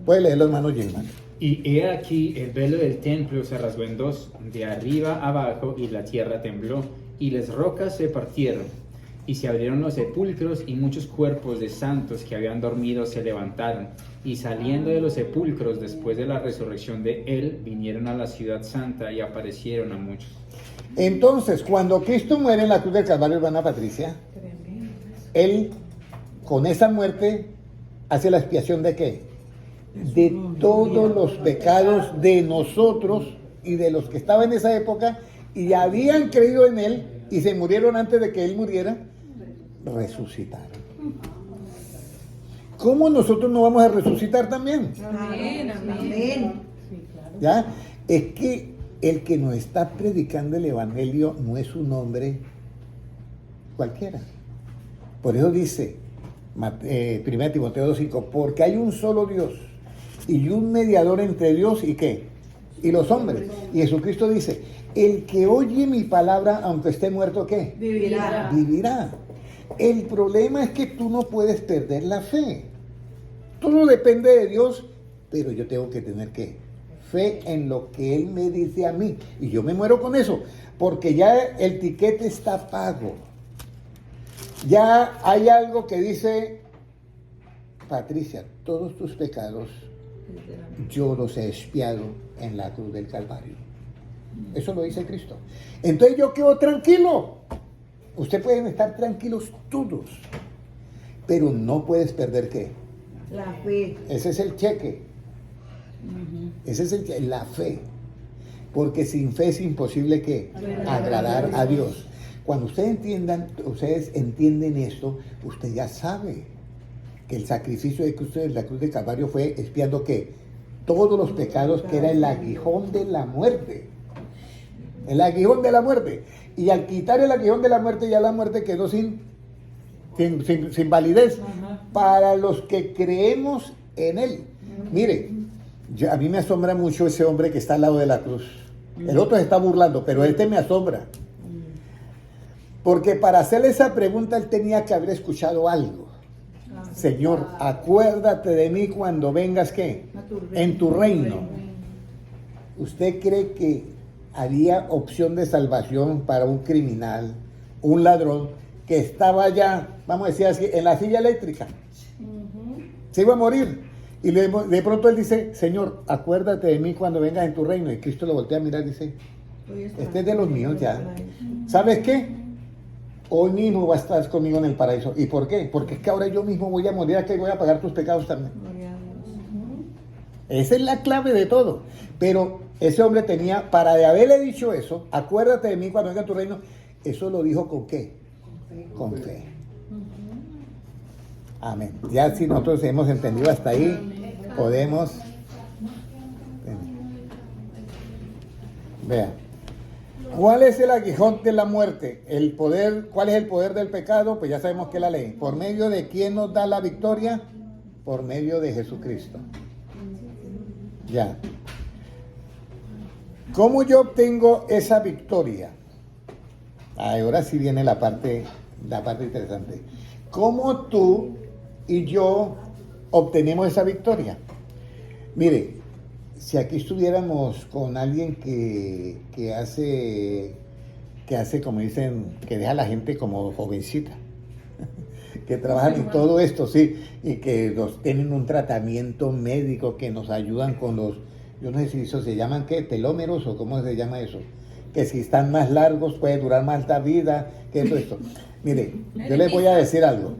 Puede leerlo, hermano Gilman. Y he aquí el velo del templo se rasgó en 2, de arriba abajo, y la tierra tembló, y las rocas se partieron, y se abrieron los sepulcros, y muchos cuerpos de santos que habían dormido se levantaron, y saliendo de los sepulcros después de la resurrección de él, vinieron a la ciudad santa y aparecieron a muchos. Entonces, cuando Cristo muere en la cruz del Calvario, hermana Patricia, Tremendo. Él con esa muerte hace la expiación ¿de qué? De todos los pecados de nosotros y de los que estaban en esa época y habían creído en Él y se murieron antes de que Él muriera, resucitaron. ¿Cómo nosotros no vamos a resucitar también? Amén, amén. Amén. Sí, claro. ¿Ya? Es que el que nos está predicando el Evangelio no es un hombre cualquiera. Por eso dice 1 Timoteo 2:5, porque hay un solo Dios y un mediador entre Dios y ¿qué? Y los hombres. Y Jesucristo dice, el que oye mi palabra, aunque esté muerto, ¿qué? Vivirá. Vivirá. El problema es que tú no puedes perder la fe. Todo depende de Dios, pero yo tengo que tener ¿qué? Fe en lo que Él me dice a mí. Y yo me muero con eso, porque ya el tiquete está pago. Ya hay algo que dice, Patricia, todos tus pecados yo los he expiado en la cruz del Calvario. Eso lo dice Cristo. Entonces yo quedo tranquilo. Ustedes pueden estar tranquilos todos, pero no puedes perder ¿qué? La fe. Ese es el cheque. Ese es la fe. Porque sin fe es imposible que agradar a Dios. Cuando ustedes entienden esto, usted ya sabe que el sacrificio de Cristo en la cruz de Calvario fue expiando ¿qué? Todos los pecados, que era el aguijón de la muerte. El aguijón de la muerte. Y al quitar el aguijón de la muerte, ya la muerte quedó sin validez. Para los que creemos en Él. Mire, a mí me asombra mucho ese hombre que está al lado de la cruz. El otro se está burlando, pero este me asombra. Porque para hacerle esa pregunta, él tenía que haber escuchado algo. Señor, acuérdate de mí cuando vengas, ¿qué? En tu reino. ¿Usted cree que había opción de salvación para un criminal, un ladrón, que estaba ya, vamos a decir así, en la silla eléctrica? Se iba a morir. Y de pronto él dice, Señor, acuérdate de mí cuando vengas en tu reino. Y Cristo lo voltea a mirar y dice, este es de los míos ya. ¿Sabes qué? Hoy mismo vas a estar conmigo en el paraíso. ¿Y por qué? Porque es que ahora yo mismo voy a morir aquí y voy a pagar tus pecados también. Esa es la clave de todo. Pero ese hombre tenía, para de haberle dicho eso, acuérdate de mí cuando venga en tu reino, eso lo dijo ¿con qué? Con fe. Amén. Ya si nosotros hemos entendido hasta ahí, podemos... Vean. ¿Cuál es el aguijón de la muerte? El poder, ¿cuál es el poder del pecado? Pues ya sabemos que es la ley. ¿Por medio de quién nos da la victoria? Por medio de Jesucristo. Ya. ¿Cómo yo obtengo esa victoria? Ahora sí viene la parte interesante. ¿Cómo tú y yo obtenemos esa victoria? Mire, si aquí estuviéramos con alguien que hace, como dicen, que deja a la gente como jovencita, que trabajan en todo esto, sí, y que tienen un tratamiento médico, que nos ayudan con los, yo no sé si eso se llaman, ¿qué? Telómeros, o cómo se llama eso, que si están más largos puede durar más la vida, que todo esto. Mire, yo les voy a decir algo,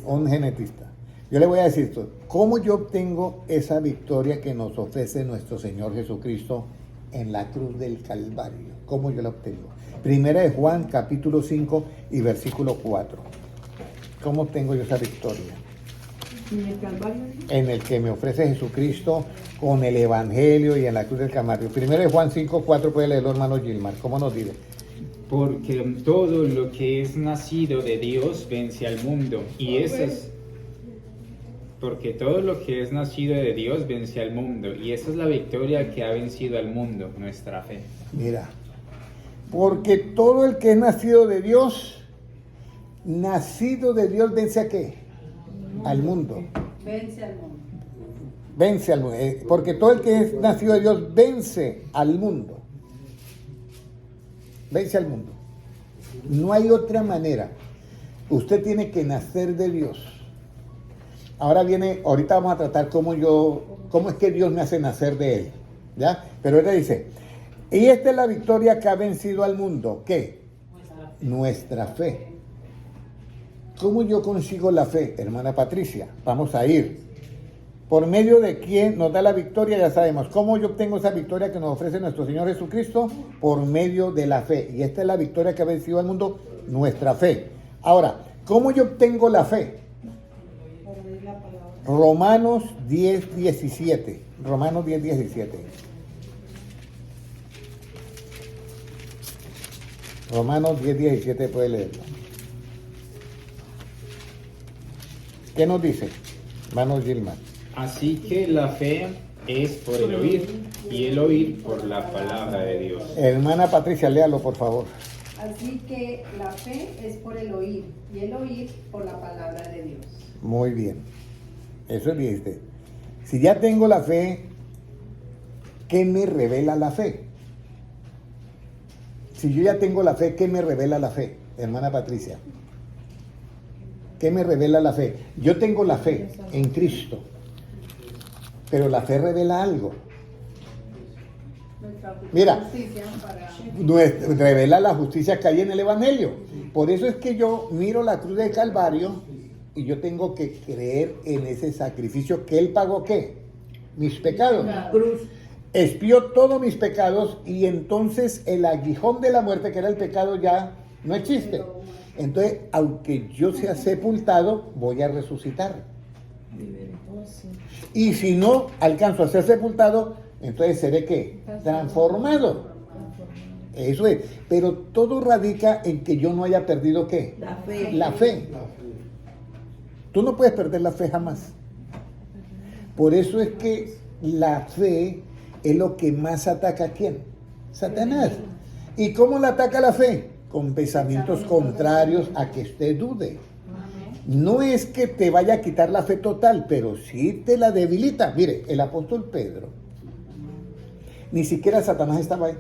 un genetista. Yo le voy a decir esto, ¿cómo yo obtengo esa victoria que nos ofrece nuestro Señor Jesucristo en la cruz del Calvario? ¿Cómo yo la obtengo? Primera de Juan, capítulo 5 y versículo 4. ¿Cómo obtengo yo esa victoria? ¿En el Calvario? En el que me ofrece Jesucristo con el Evangelio y en la cruz del Calvario. Primera de Juan 5, 4, puede leerlo, hermano Gilmar. ¿Cómo nos dice? Porque todo lo que es nacido de Dios vence al mundo. Y eso es... Porque todo lo que es nacido de Dios vence al mundo. Y esa es la victoria que ha vencido al mundo, nuestra fe. Mira, porque todo el que es nacido de Dios vence a qué? Al mundo. Vence al mundo. Vence al mundo. Porque todo el que es nacido de Dios vence al mundo. Vence al mundo. No hay otra manera. Usted tiene que nacer de Dios. Ahorita vamos a tratar cómo es que Dios me hace nacer de Él, ¿ya? Pero él dice, y esta es la victoria que ha vencido al mundo, ¿qué? Nuestra fe. ¿Cómo yo consigo la fe, hermana Patricia? Vamos a ir. Por medio de quién nos da la victoria, ya sabemos. ¿Cómo yo obtengo esa victoria que nos ofrece nuestro Señor Jesucristo? Por medio de la fe. Y esta es la victoria que ha vencido al mundo, nuestra fe. Ahora, ¿cómo yo obtengo la fe? Romanos 10:17. Romanos 10:17. Romanos 10, 17 puede leerlo. ¿Qué nos dice? Hermano Gilman. Así que la fe es por el oír y el oír por la palabra de Dios. Hermana Patricia, léalo por favor. Así que la fe es por el oír y el oír por la palabra de Dios. Muy bien. Eso dijiste. Si ya tengo la fe, ¿qué me revela la fe? Si yo ya tengo la fe, ¿qué me revela la fe? Hermana Patricia. ¿Qué me revela la fe? Yo tengo la fe en Cristo, pero la fe revela algo. Mira, Justicia para... revela la justicia que hay en el Evangelio. Por eso es que yo miro la cruz del Calvario y yo tengo que creer en ese sacrificio que Él pagó, ¿qué? Mis pecados. Cruz. Expió todos mis pecados y entonces el aguijón de la muerte, que era el pecado, ya no existe. Entonces, aunque yo sea sepultado, voy a resucitar. Y si no alcanzo a ser sepultado, entonces seré ¿qué? Transformado. Eso es. Pero todo radica en que yo no haya perdido ¿qué? La fe. La fe. Tú no puedes perder la fe jamás. Por eso es que la fe es lo que más ataca a quién? Satanás. ¿Y cómo la ataca la fe? Con pensamientos contrarios a que usted dude. No es que te vaya a quitar la fe total, pero sí te la debilita. Mire, el apóstol Pedro, ni siquiera Satanás estaba ahí.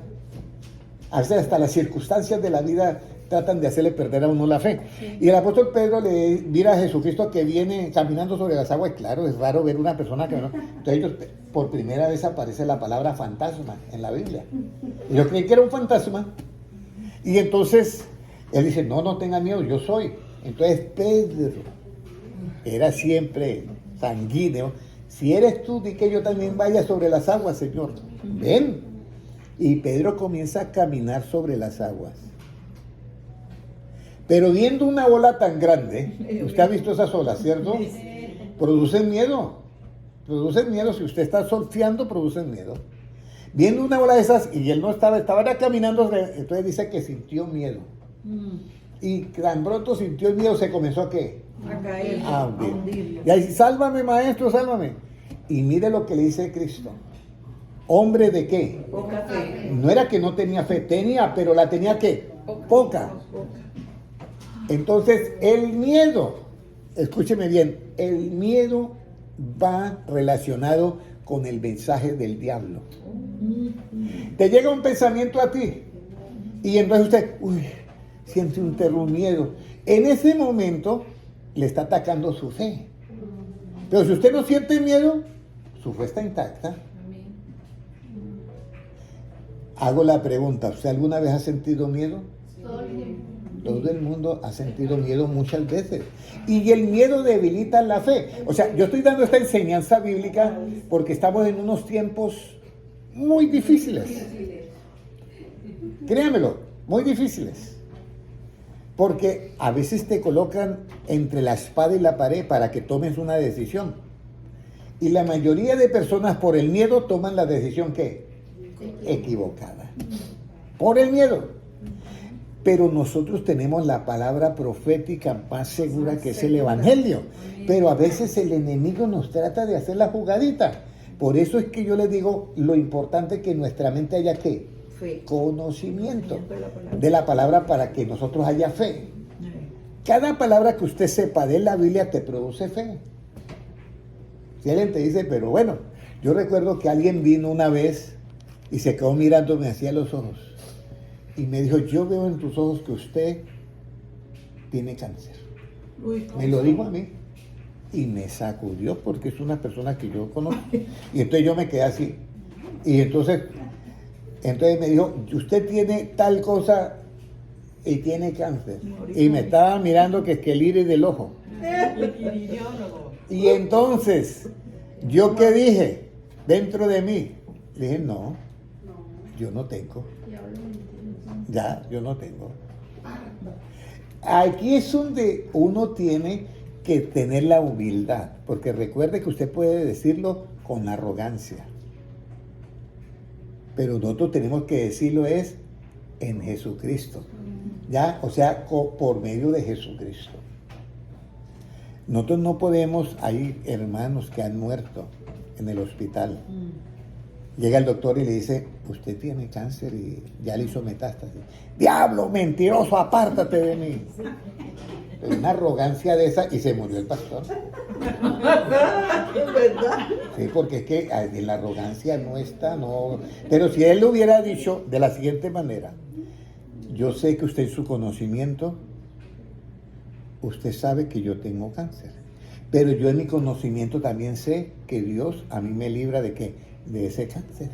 A veces hasta las circunstancias de la vida tratan de hacerle perder a uno la fe. Sí. Y el apóstol Pedro le mira a Jesucristo que viene caminando sobre las aguas. Claro, es raro ver una persona que no. Entonces ellos, por primera vez aparece la palabra fantasma en la Biblia. Y yo creí que era un fantasma. Y entonces él dice, no tenga miedo, yo soy. Entonces Pedro era siempre sanguíneo. Si eres tú, di que yo también vaya sobre las aguas, Señor. Ven. Y Pedro comienza a caminar sobre las aguas. Pero viendo una ola tan grande, usted ha visto esas olas, ¿cierto? Producen miedo. Producen miedo. Si usted está surfeando, producen miedo. Viendo una ola de esas, y él no estaba caminando, entonces dice que sintió miedo. Y tan pronto sintió el miedo, se comenzó a ¿qué? A caer. A hundir. Y ahí dice, sálvame, maestro, sálvame. Y mire lo que le dice Cristo. ¿Hombre de qué? Poca fe. No era que no tenía fe, tenía, pero la tenía ¿qué? Poca. Entonces, el miedo, escúcheme bien, el miedo va relacionado con el mensaje del diablo. Te llega un pensamiento a ti y entonces usted, siente un miedo. En ese momento le está atacando su fe. Pero si usted no siente miedo, su fe está intacta. Hago la pregunta, ¿usted alguna vez ha sentido miedo? Todo el mundo ha sentido miedo muchas veces. Y el miedo debilita la fe. O sea, yo estoy dando esta enseñanza bíblica porque estamos en unos tiempos muy difíciles. Créanmelo, muy difíciles. Porque a veces te colocan entre la espada y la pared para que tomes una decisión. Y la mayoría de personas por el miedo toman la decisión ¿qué? Equivocada. Por el miedo. Pero nosotros tenemos la palabra profética más segura que es el Evangelio. Pero a veces el enemigo nos trata de hacer la jugadita. Por eso es que yo les digo, lo importante es que en nuestra mente haya ¿qué? Fe. Conocimiento de la palabra para que nosotros haya fe. Cada palabra que usted sepa de la Biblia te produce fe. Si alguien te dice, pero bueno, yo recuerdo que alguien vino una vez y se quedó mirándome hacia los ojos. Y me dijo, yo veo en tus ojos que usted tiene cáncer. Me lo dijo a mí. Y me sacudió porque es una persona que yo conozco. Y entonces yo me quedé así. Y entonces me dijo, usted tiene tal cosa y tiene cáncer. Y me estaba mirando que es que el iris del ojo. Y entonces, ¿yo qué dije? Dentro de mí. Dije, no, yo no tengo. Ya, yo no tengo. Aquí es donde uno tiene que tener la humildad, porque recuerde que usted puede decirlo con arrogancia, pero nosotros tenemos que decirlo es en Jesucristo. ¿ya? O sea, por medio de Jesucristo. Nosotros no podemos, hay hermanos que han muerto en el hospital. Llega el doctor y le dice, usted tiene cáncer y ya le hizo metástasis. ¡Diablo, mentiroso, apártate de mí! Una arrogancia de esa, y se murió el pastor. ¿Verdad? Sí, porque es que en la arrogancia no está, no. Pero si él lo hubiera dicho de la siguiente manera, yo sé que usted en su conocimiento, usted sabe que yo tengo cáncer, pero yo en mi conocimiento también sé que Dios a mí me libra de qué, de ese cáncer,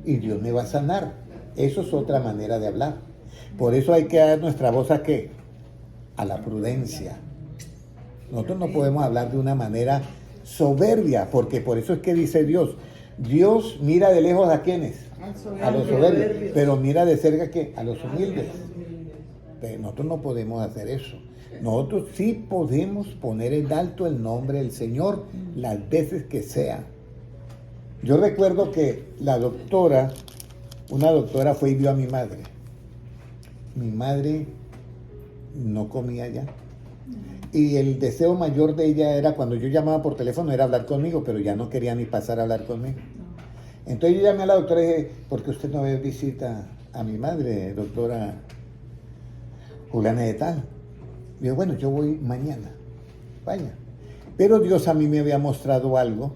y Dios me va a sanar. Eso es otra manera de hablar. Por eso hay que dar nuestra voz a qué, a la prudencia. Nosotros no podemos hablar de una manera soberbia, porque por eso es que dice Dios, Dios mira de lejos a quienes, a los soberbios, pero mira de cerca que a los humildes. Pero nosotros no podemos hacer eso. Nosotros sí podemos poner en alto el nombre del Señor las veces que sea. Yo recuerdo que una doctora fue y vio a mi madre. Mi madre no comía ya. Y el deseo mayor de ella era, cuando yo llamaba por teléfono, era hablar conmigo, pero ya no quería ni pasar a hablar conmigo. Entonces yo llamé a la doctora y dije, ¿por qué usted no ve visita a mi madre, doctora Juliana de tal? Digo, bueno, yo voy mañana, vaya. Pero Dios a mí me había mostrado algo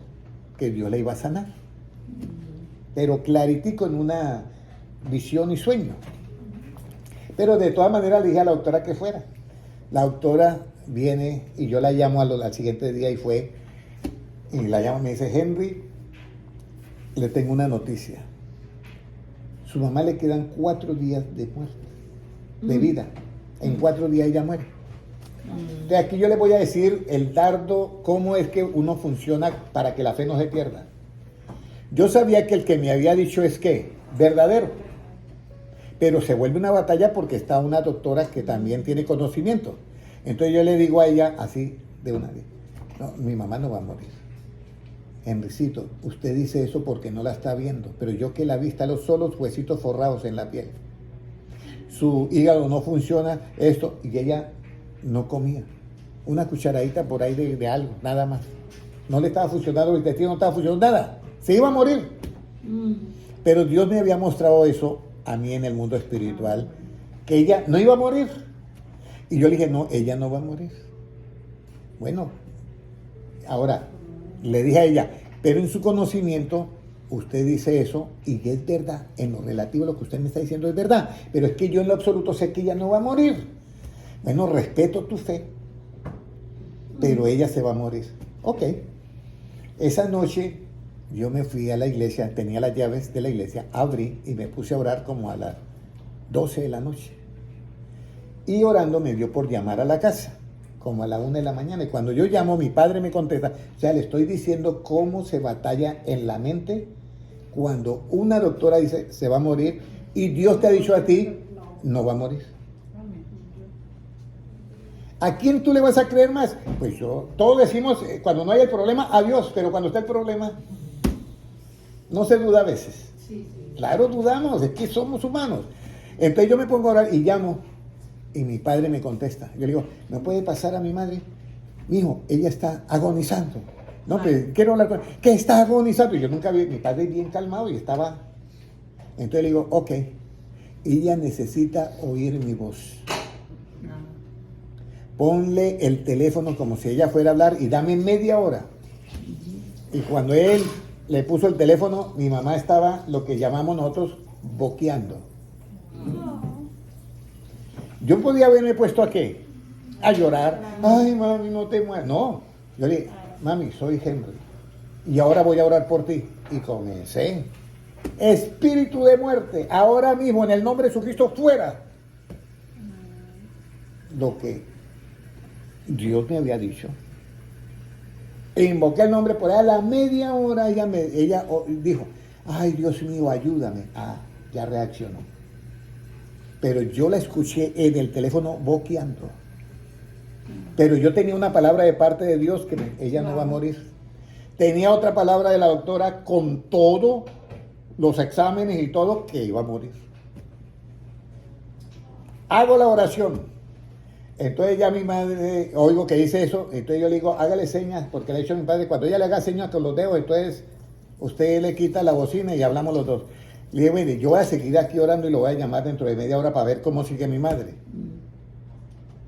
que Dios le iba a sanar. Pero claritico en una visión y sueño. Pero de todas maneras le dije a la doctora que fuera. La doctora viene y yo la llamo al siguiente día y fue, y la llamo y me dice, Henry, le tengo una noticia. Su mamá le quedan 4 días de muerte, de vida. En 4 días ella muere. De aquí yo le voy a decir el dardo, cómo es que uno funciona para que la fe no se pierda. Yo sabía que el que me había dicho es que, verdadero, pero se vuelve una batalla porque está una doctora que también tiene conocimiento. Entonces yo le digo a ella así de una vez, no, mi mamá no va a morir. Henricito, usted dice eso porque no la está viendo, pero yo que la vi, está los solos huesitos forrados en la piel. Su hígado no funciona, esto, y ella no comía. Una cucharadita por ahí de algo, nada más. No le estaba funcionando, el intestino no estaba funcionando, nada. Se iba a morir. Pero Dios me había mostrado eso a mí en el mundo espiritual, que ella no iba a morir. Y yo le dije, no, ella no va a morir. Bueno, ahora, le dije a ella, pero en su conocimiento, usted dice eso, y es verdad, en lo relativo a lo que usted me está diciendo es verdad, pero es que yo en lo absoluto sé que ella no va a morir. Bueno, respeto tu fe, pero ella se va a morir. Ok. Esa noche yo me fui a la iglesia, tenía las llaves de la iglesia, abrí y me puse a orar como a las 12 de la noche. Y orando me dio por llamar a la casa, como a la 1 de la mañana. Y cuando yo llamo, mi padre me contesta. O sea, le estoy diciendo cómo se batalla en la mente cuando una doctora dice, se va a morir, y Dios te ha dicho a ti, no va a morir. ¿A quién tú le vas a creer más? Pues yo, todos decimos, cuando no hay el problema, a Dios, pero cuando está el problema, no se duda a veces. Claro, dudamos, es que somos humanos. Entonces yo me pongo a orar y llamo, y mi padre me contesta. Yo le digo, ¿me puede pasar a mi madre? Mijo, ella está agonizando. No, pues quiero hablar con ella. ¿Qué está agonizando? Y yo nunca vi, mi padre bien calmado y estaba. Entonces le digo, ok, ella necesita oír mi voz. Ponle el teléfono como si ella fuera a hablar y dame media hora. Y cuando él le puso el teléfono, mi mamá estaba, lo que llamamos nosotros, boqueando. Yo podía haberme puesto a qué, a llorar. Ay, mami, no te mueras. No, yo le dije, mami, soy Henry y ahora voy a orar por ti. Y comencé. Espíritu de muerte, ahora mismo en el nombre de Jesucristo, fuera. Lo que Dios me había dicho. E invoqué el nombre por ahí. A la media hora ella dijo, ay, Dios mío, ayúdame. Ah, ya reaccionó. Pero yo la escuché en el teléfono boqueando. Pero yo tenía una palabra de parte de Dios que ella no va a morir. Tenía otra palabra de la doctora con todos los exámenes y todo que iba a morir. Hago la oración. Entonces ya mi madre, oigo que dice eso, entonces yo le digo, hágale señas, porque le he dicho a mi padre, cuando ella le haga señas con los dedos, entonces usted le quita la bocina y hablamos los dos. Le digo, mire, yo voy a seguir aquí orando y lo voy a llamar dentro de media hora para ver cómo sigue mi madre.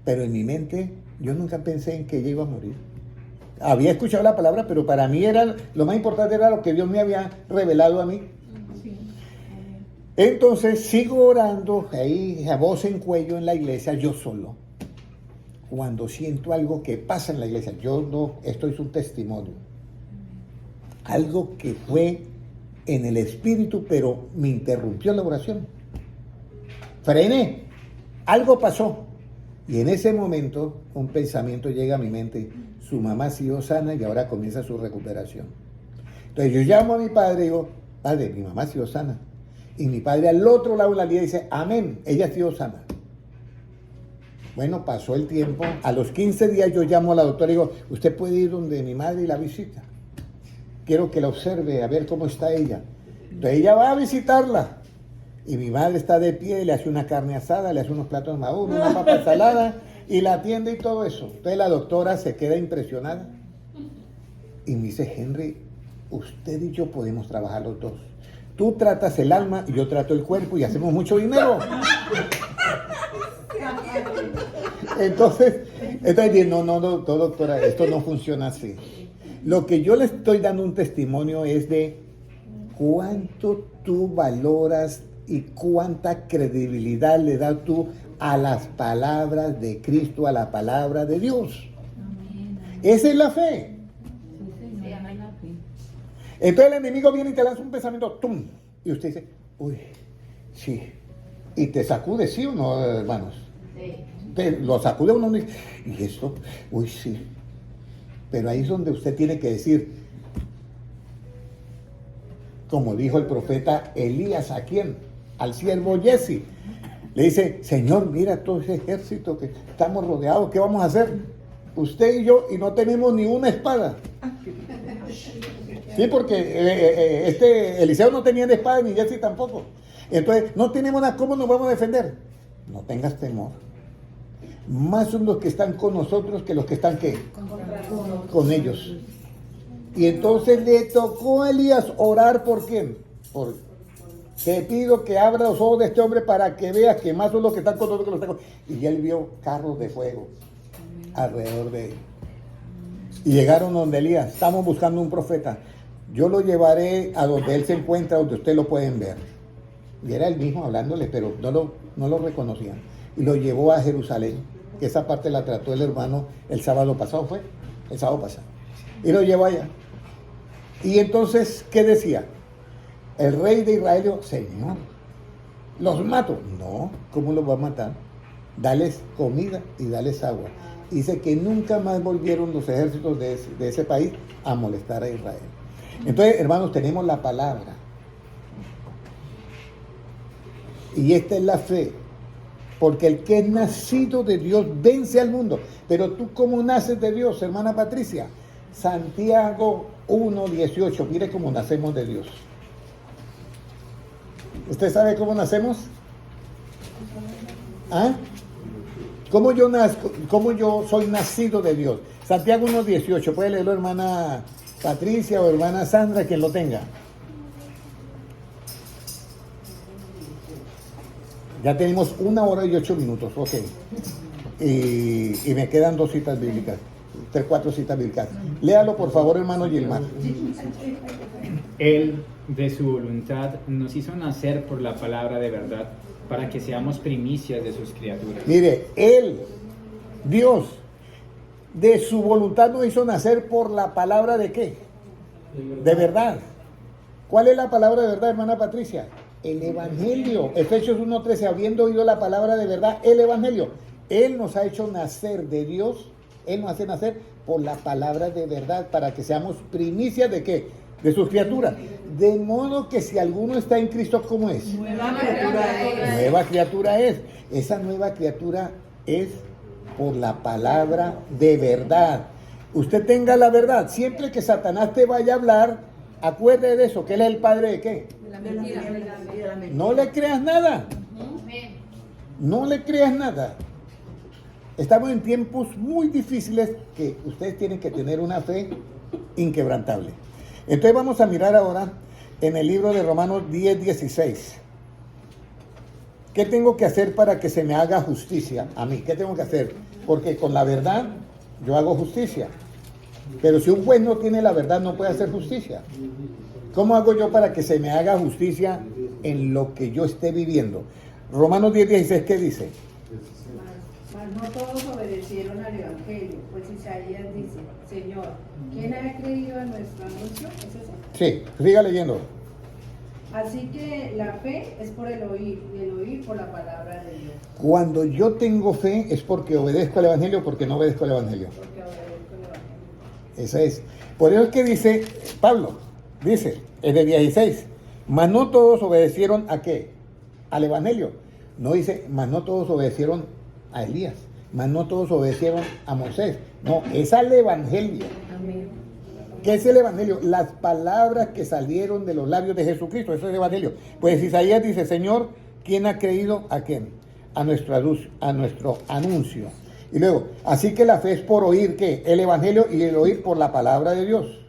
Pero en mi mente, yo nunca pensé en que ella iba a morir. Había escuchado la palabra, pero para mí era lo más importante era lo que Dios me había revelado a mí. Entonces sigo orando ahí a voz en cuello en la iglesia, yo solo. Cuando siento algo que pasa en la iglesia, esto es un testimonio. Algo que fue en el espíritu, pero me interrumpió la oración. Frené, algo pasó. Y en ese momento un pensamiento llega a mi mente, su mamá ha sido sana y ahora comienza su recuperación. Entonces yo llamo a mi padre y digo, padre, mi mamá ha sido sana. Y mi padre al otro lado de la línea dice, amén, ella ha sido sana. Bueno, pasó el tiempo, a los 15 días yo llamo a la doctora y digo, usted puede ir donde mi madre y la visita. Quiero que la observe, a ver cómo está ella. Entonces ella va a visitarla. Y mi madre está de pie, le hace una carne asada, le hace unos platos maduros, una papa ensalada, y la atiende y todo eso. Entonces la doctora se queda impresionada. Y me dice, Henry, usted y yo podemos trabajar los dos. Tú tratas el alma y yo trato el cuerpo y hacemos mucho dinero. Entonces dije, no, doctora, esto no funciona así. Lo que yo le estoy dando un testimonio es de cuánto tú valoras y cuánta credibilidad le das tú a las palabras de Cristo, a la palabra de Dios. Esa es la fe. Entonces el enemigo viene y te lanza un pensamiento, ¡tum! Y usted dice, uy, sí. Y te sacude, ¿sí o no, hermanos? Sí. Lo sacude uno y dice, ¿y esto? Uy, sí. Pero ahí es donde usted tiene que decir, como dijo el profeta Elías, ¿a quién? Al siervo Jesse. Le dice, Señor, mira todo ese ejército que estamos rodeados, ¿qué vamos a hacer? Usted y yo, y no tenemos ni una espada. Sí, porque Eliseo no tenía ni espada, ni Jesse tampoco. Entonces, no tenemos nada, ¿cómo nos vamos a defender? No tengas temor. Más son los que están con nosotros que los que están, ¿qué? Con ellos. Y entonces le tocó a Elías orar por quién. Te pido que abra los ojos de este hombre para que veas que más son los que están con nosotros que los que están con... Y él vio carros de fuego alrededor de él. Y llegaron donde Elías, estamos buscando un profeta. Yo lo llevaré a donde él se encuentra, donde ustedes lo pueden ver. Y era él mismo hablándole, pero no lo reconocían. Y lo llevó a Jerusalén, que esa parte la trató el hermano el sábado pasado, ¿fue? El sábado pasado. Y lo llevó allá. Y entonces, ¿qué decía? El rey de Israel dijo, Señor, ¿los mato? No, ¿cómo los va a matar? Dales comida y dales agua. Dice que nunca más volvieron los ejércitos de ese país a molestar a Israel. Entonces, hermanos, tenemos la palabra. Y esta es la fe. Porque el que es nacido de Dios vence al mundo. Pero tú, ¿cómo naces de Dios, hermana Patricia? Santiago 1:18. Mire cómo nacemos de Dios. ¿Usted sabe cómo nacemos? ¿Ah? ¿Cómo yo soy nacido de Dios? Santiago 1:18. Puede leerlo, hermana Patricia o hermana Sandra, quien lo tenga. Ya tenemos 1 hora y 8 minutos, ok. Y me quedan 2 citas bíblicas, 4 citas bíblicas. Léalo, por favor, hermano Gilmar. Él, de su voluntad, nos hizo nacer por la palabra de verdad, para que seamos primicias de sus criaturas. Mire, Él, Dios, de su voluntad nos hizo nacer por la palabra de ¿qué? De verdad. ¿Cuál es la palabra de verdad, hermana Patricia? El Evangelio. Efesios 1:13, habiendo oído la palabra de verdad, el Evangelio. Él nos ha hecho nacer de Dios, Él nos hace nacer por la palabra de verdad, para que seamos primicias de ¿qué? De sus criaturas. De modo que si alguno está en Cristo, ¿cómo es? Nueva criatura es. Nueva criatura es. Esa nueva criatura es por la palabra de verdad. Usted tenga la verdad. Siempre que Satanás te vaya a hablar, acuerde de eso, que él es el padre de ¿qué? De la mentira. No le creas nada. No le creas nada. Estamos en tiempos muy difíciles que ustedes tienen que tener una fe inquebrantable. Entonces vamos a mirar ahora en el libro de Romanos 10:16. ¿Qué tengo que hacer para que se me haga justicia a mí? ¿Qué tengo que hacer? Porque con la verdad yo hago justicia. Pero si un juez no tiene la verdad, no puede hacer justicia. ¿Cómo hago yo para que se me haga justicia en lo que yo esté viviendo? Romanos 10:16, ¿qué dice? Mas no todos obedecieron al Evangelio, pues Isaías dice, Señor, ¿quién ha creído en nuestro anuncio? ¿Es eso? Sí, siga leyendo. Así que la fe es por el oír, y el oír por la palabra de Dios. Cuando yo tengo fe es porque obedezco al Evangelio o porque no obedezco al Evangelio. Porque obedezco el Evangelio. Esa es. Por eso es que dice Pablo, dice, en el 16, mas no todos obedecieron ¿a qué? Al Evangelio. No dice, mas no todos obedecieron a Elías, mas no todos obedecieron a Moisés. No, es al Evangelio. Amén. ¿Qué es el Evangelio? Las palabras que salieron de los labios de Jesucristo, eso es el Evangelio. Pues Isaías dice, Señor, ¿quién ha creído a quién? A nuestro anuncio. Y luego, así que la fe es por oír, ¿qué? El Evangelio, y el oír por la palabra de Dios.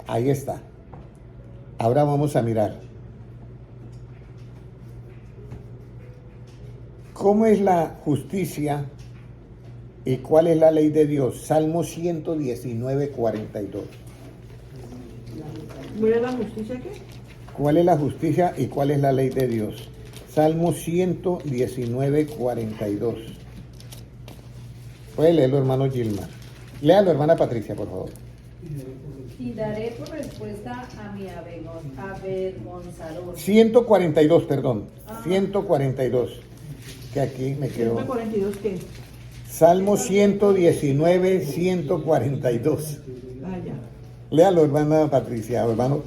Ahí está. Ahora vamos a mirar. ¿Cómo es la justicia y cuál es la ley de Dios? Salmo 119, 42. ¿Cuál es la justicia qué? ¿Cuál es la justicia y cuál es la ley de Dios? Salmo 119, 42. Puede leerlo, hermano Gilmar. Léalo, hermana Patricia, por favor. Y daré por respuesta a mi avergonzador. 142, perdón. 142. Que aquí me quedó. 142 qué? Salmo 119, 142. Ah, ya. Léalo, hermana Patricia, hermano.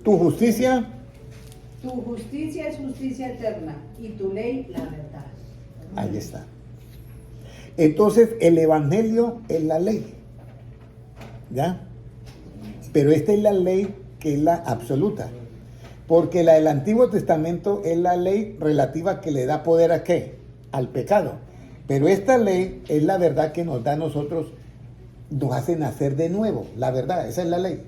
Tu justicia Tu justicia es justicia eterna y tu ley la verdad. ahí está. Entonces, el Evangelio es la ley. ¿Ya? Pero esta es la ley que es la absoluta. Porque la del Antiguo Testamento es la ley relativa que le da poder ¿a qué? Al pecado. Pero esta ley es la verdad que nos da a nosotros, nos hace nacer de nuevo. La verdad, esa es la ley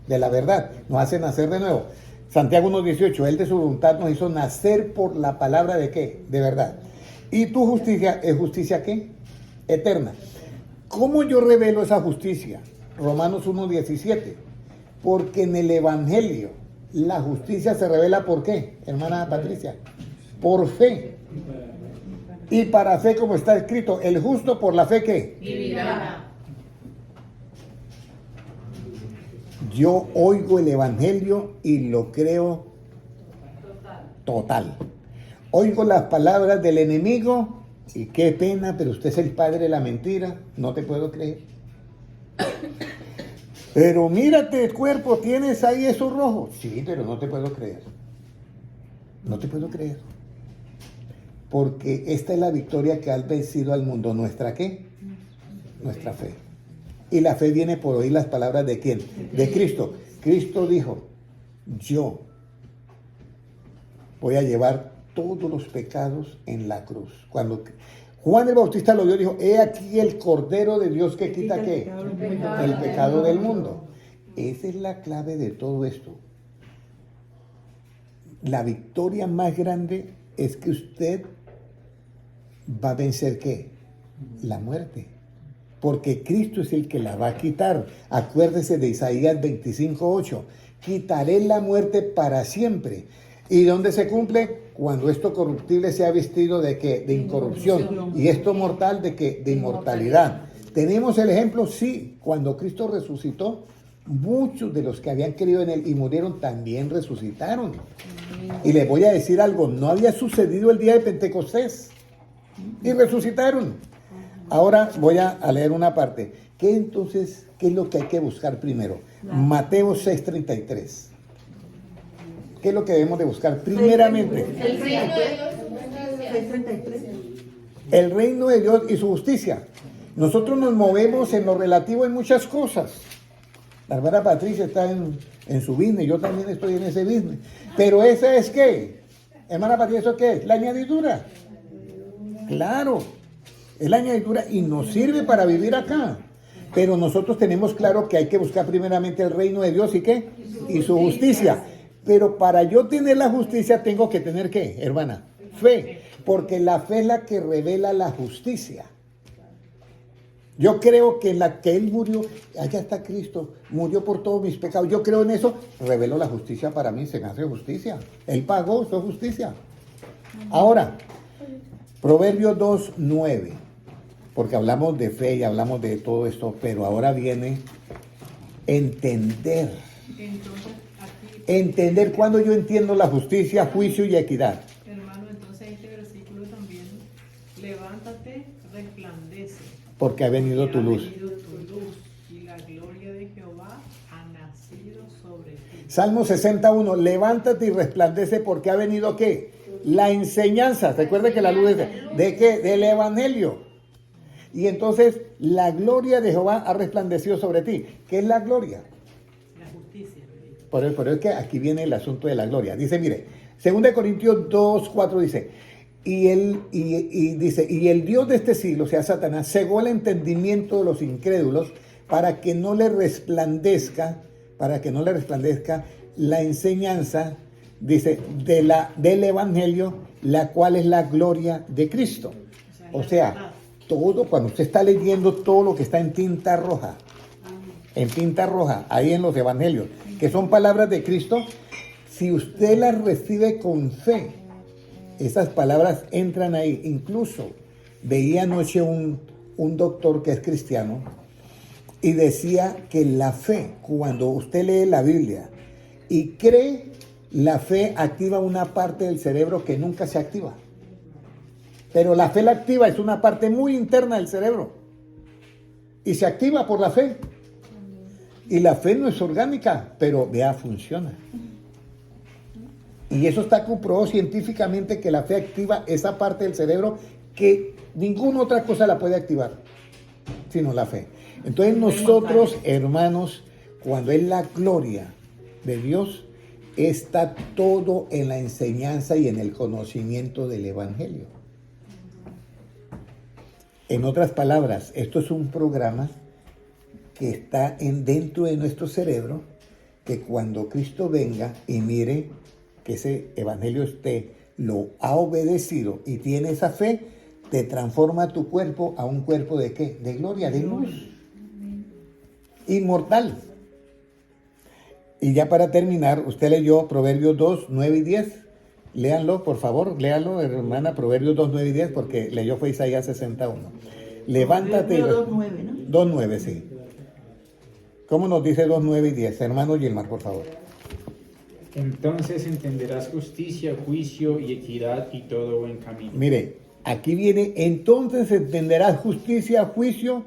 de la verdad. Nos hace nacer de nuevo. Santiago 1:18, Él de su voluntad nos hizo nacer por la palabra de ¿qué? De verdad. Y tu justicia es justicia ¿qué? Eterna. ¿Cómo yo revelo esa justicia? Romanos 1:17. Porque en el Evangelio la justicia se revela ¿por qué, hermana Patricia? Por fe. Y para fe, como está escrito, el justo por la fe ¿qué? Vivirá. Yo oigo el Evangelio y lo creo total. Oigo las palabras del enemigo y qué pena, pero usted es el padre de la mentira, no te puedo creer. Pero mírate el cuerpo, tienes ahí esos rojos. Sí, pero no te puedo creer. No te puedo creer. Porque esta es la victoria que ha vencido al mundo. ¿Nuestra qué? Nuestra fe. Y la fe viene por oír las palabras ¿de quién? De Cristo. Cristo dijo, yo voy a llevar todos los pecados en la cruz. Cuando Juan el Bautista lo vio, dijo, he aquí el Cordero de Dios que quita ¿qué? El pecado del mundo. Esa es la clave de todo esto. La victoria más grande es que usted va a vencer ¿qué? La muerte. Porque Cristo es el que la va a quitar. Acuérdese de Isaías 25:8. Quitaré la muerte para siempre. ¿Y dónde se cumple? Cuando esto corruptible sea vestido de ¿qué? De incorrupción. Y esto mortal de ¿qué? De inmortalidad. ¿Tenemos el ejemplo? Sí. Cuando Cristo resucitó, muchos de los que habían creído en Él y murieron también resucitaron. Y les voy a decir algo. No había sucedido el día de Pentecostés. Y resucitaron. Ahora voy a leer una parte. ¿Qué entonces, qué es lo que hay que buscar primero? Mateo 6:33. ¿Qué es lo que debemos de buscar primeramente? El reino de Dios. 6:33. El reino de Dios y su justicia. Nosotros nos movemos en lo relativo en muchas cosas. La hermana Patricia está en su business, yo también estoy en ese business. Pero esa es ¿qué? Hermana Patricia, ¿eso qué es? La añadidura. Claro, es la añadidura y nos sirve para vivir acá. Pero nosotros tenemos claro que hay que buscar primeramente el reino de Dios y ¿qué? Y su justicia. Pero para yo tener la justicia tengo que tener ¿qué, hermana? Fe. Porque la fe es la que revela la justicia. Yo creo que en la que Él murió, allá está Cristo, murió por todos mis pecados. Yo creo en eso, reveló la justicia para mí, se me hace justicia. Él pagó, eso es justicia. Ahora, Proverbios 2:9, porque hablamos de fe y hablamos de todo esto, pero ahora viene entender. Entonces, aquí, Entender cuando yo entiendo la justicia, juicio y equidad. hermano, entonces este versículo también, levántate, resplandece. Porque ha venido porque tu ha luz. venido tu luz, y la gloria de Jehová ha nacido sobre ti. Salmo 61, levántate y resplandece porque ha venido ¿qué? La enseñanza. Recuerda que la luz es ¿de qué? Del evangelio. Y entonces la gloria de Jehová ha resplandecido sobre ti. ¿Qué es la gloria? La justicia. Por eso es que aquí viene el asunto de la gloria. Dice, mire, 2 Corintios 2:4 dice, y el Dios de este siglo, o sea, Satanás, cegó el entendimiento de los incrédulos para que no le resplandezca la enseñanza, dice, del evangelio, la cual es la gloria de Cristo. O sea, todo, cuando usted está leyendo todo lo que está en tinta roja, ahí en los evangelios, que son palabras de Cristo, si usted las recibe con fe, esas palabras entran ahí. Incluso veía anoche un doctor que es cristiano y decía que la fe, cuando usted lee la Biblia y cree, la fe activa una parte del cerebro que nunca se activa. Pero la fe la activa, es una parte muy interna del cerebro. Y se activa por la fe. Y la fe no es orgánica, pero vea, funciona. Y eso está comprobado científicamente que la fe activa esa parte del cerebro que ninguna otra cosa la puede activar, sino la fe. Entonces nosotros, hermanos, cuando es la gloria de Dios, está todo en la enseñanza y en el conocimiento del evangelio. En otras palabras, esto es un programa que está dentro de nuestro cerebro, que cuando Cristo venga y mire que ese evangelio lo ha obedecido y tiene esa fe, te transforma tu cuerpo a un cuerpo ¿de qué? De gloria, de luz. Inmortal. Y ya para terminar, usted leyó Proverbios 2:9 y 10. Léanlo, por favor, léanlo, hermana, Proverbios 2:9 y 10, porque leyó fue Isaías 61. Levántate y... 2:9, ¿no? 2:9, sí. ¿Cómo nos dice 2:9 y 10? Hermano Gilmar, por favor. Entonces entenderás justicia, juicio y equidad y todo buen camino. Mire, aquí viene, entonces entenderás justicia, juicio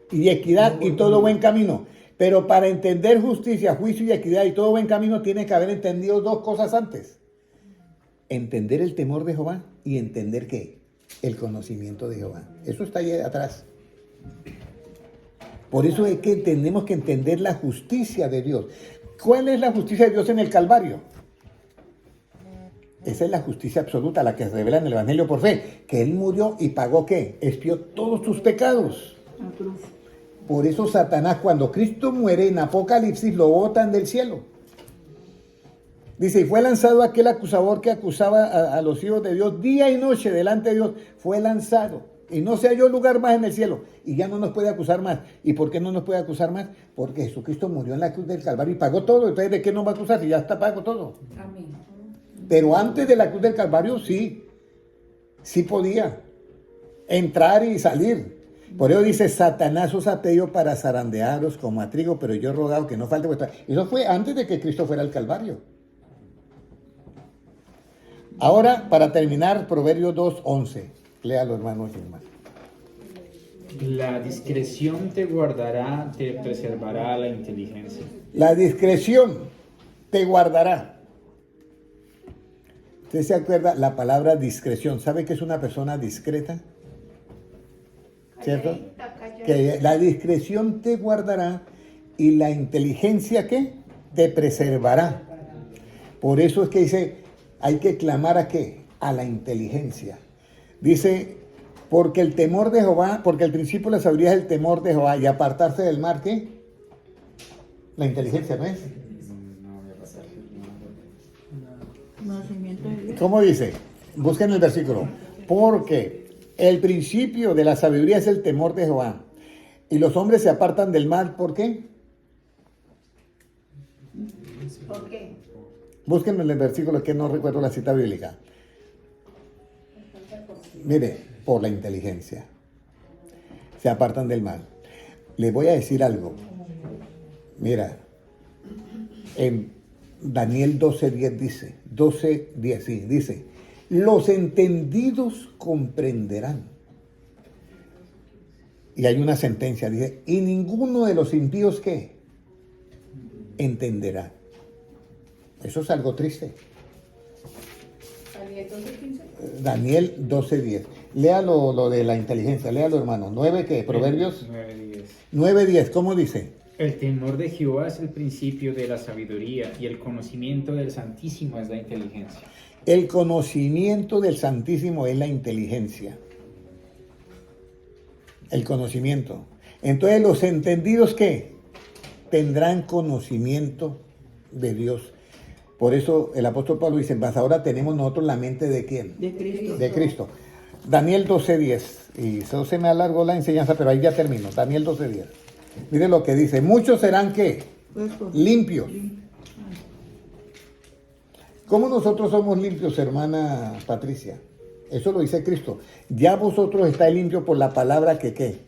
y equidad y todo buen camino. Pero para entender justicia, juicio y equidad y todo buen camino, tiene que haber entendido dos cosas antes. Entender el temor de Jehová y entender ¿qué? El conocimiento de Jehová. Eso está ahí atrás. Por eso es que tenemos que entender la justicia de Dios. ¿Cuál es la justicia de Dios en el Calvario? Esa es la justicia absoluta, la que se revela en el Evangelio por fe. Que Él murió y pagó ¿qué? Expió todos tus pecados. La cruz. Por eso Satanás, cuando Cristo muere en Apocalipsis, lo botan del cielo. Dice, y fue lanzado aquel acusador que acusaba a los hijos de Dios día y noche delante de Dios. Fue lanzado. Y no se halló lugar más en el cielo. Y ya no nos puede acusar más. ¿Y por qué no nos puede acusar más? Porque Jesucristo murió en la cruz del Calvario y pagó todo. Entonces, ¿de qué nos va a acusar si ya está pago todo? Amén. Pero antes de la cruz del Calvario, sí podía entrar y salir. Por eso dice, Satanás os ha pedido para zarandearos como a trigo, pero yo he rogado que no falte vuestra... Eso fue antes de que Cristo fuera al Calvario. Ahora, para terminar, Proverbios 2:11. Léalo, hermano Gilmar. La discreción te guardará, te preservará la inteligencia. La discreción te guardará. ¿Usted se acuerda la palabra discreción? ¿Sabe qué es una persona discreta? ¿Cierto? Que la discreción te guardará y la inteligencia, ¿qué? Te preservará. Por eso es que dice, hay que clamar ¿a qué? A la inteligencia. Dice, porque el temor de Jehová, porque el principio de la sabiduría es el temor de Jehová, y apartarse del mal, ¿qué? La inteligencia, ¿no es? Conocimiento de Dios. ¿Cómo dice? Busquen el versículo. Porque el principio de la sabiduría es el temor de Jehová, y los hombres se apartan del mal, ¿por qué? ¿Por qué? Búsquenme en el versículo que no recuerdo la cita bíblica. Mire, por la inteligencia. Se apartan del mal. Les voy a decir algo. Mira, en Daniel 12:10 dice, 12:10, sí, dice, los entendidos comprenderán. Y hay una sentencia, dice, y ninguno de los impíos, ¿qué? Entenderá. Eso es algo triste. Daniel 12:10. Léalo lo de la inteligencia, léalo hermano. 9, ¿qué? Proverbios 9:10. 9:10, ¿cómo dice? El temor de Jehová es el principio de la sabiduría y el conocimiento del Santísimo es la inteligencia. El conocimiento del Santísimo es la inteligencia. El conocimiento. Entonces los entendidos, ¿qué? Tendrán conocimiento de Dios. Por eso el apóstol Pablo dice, mas ahora tenemos nosotros la mente ¿de quién? De Cristo. De Cristo. Daniel 12:10. Y eso se me alargó la enseñanza, pero ahí ya termino. Daniel 12:10. Mire lo que dice. Muchos serán ¿qué? Limpios. ¿Cómo nosotros somos limpios, hermana Patricia? Eso lo dice Cristo. Ya vosotros estáis limpios por la palabra que ¿qué?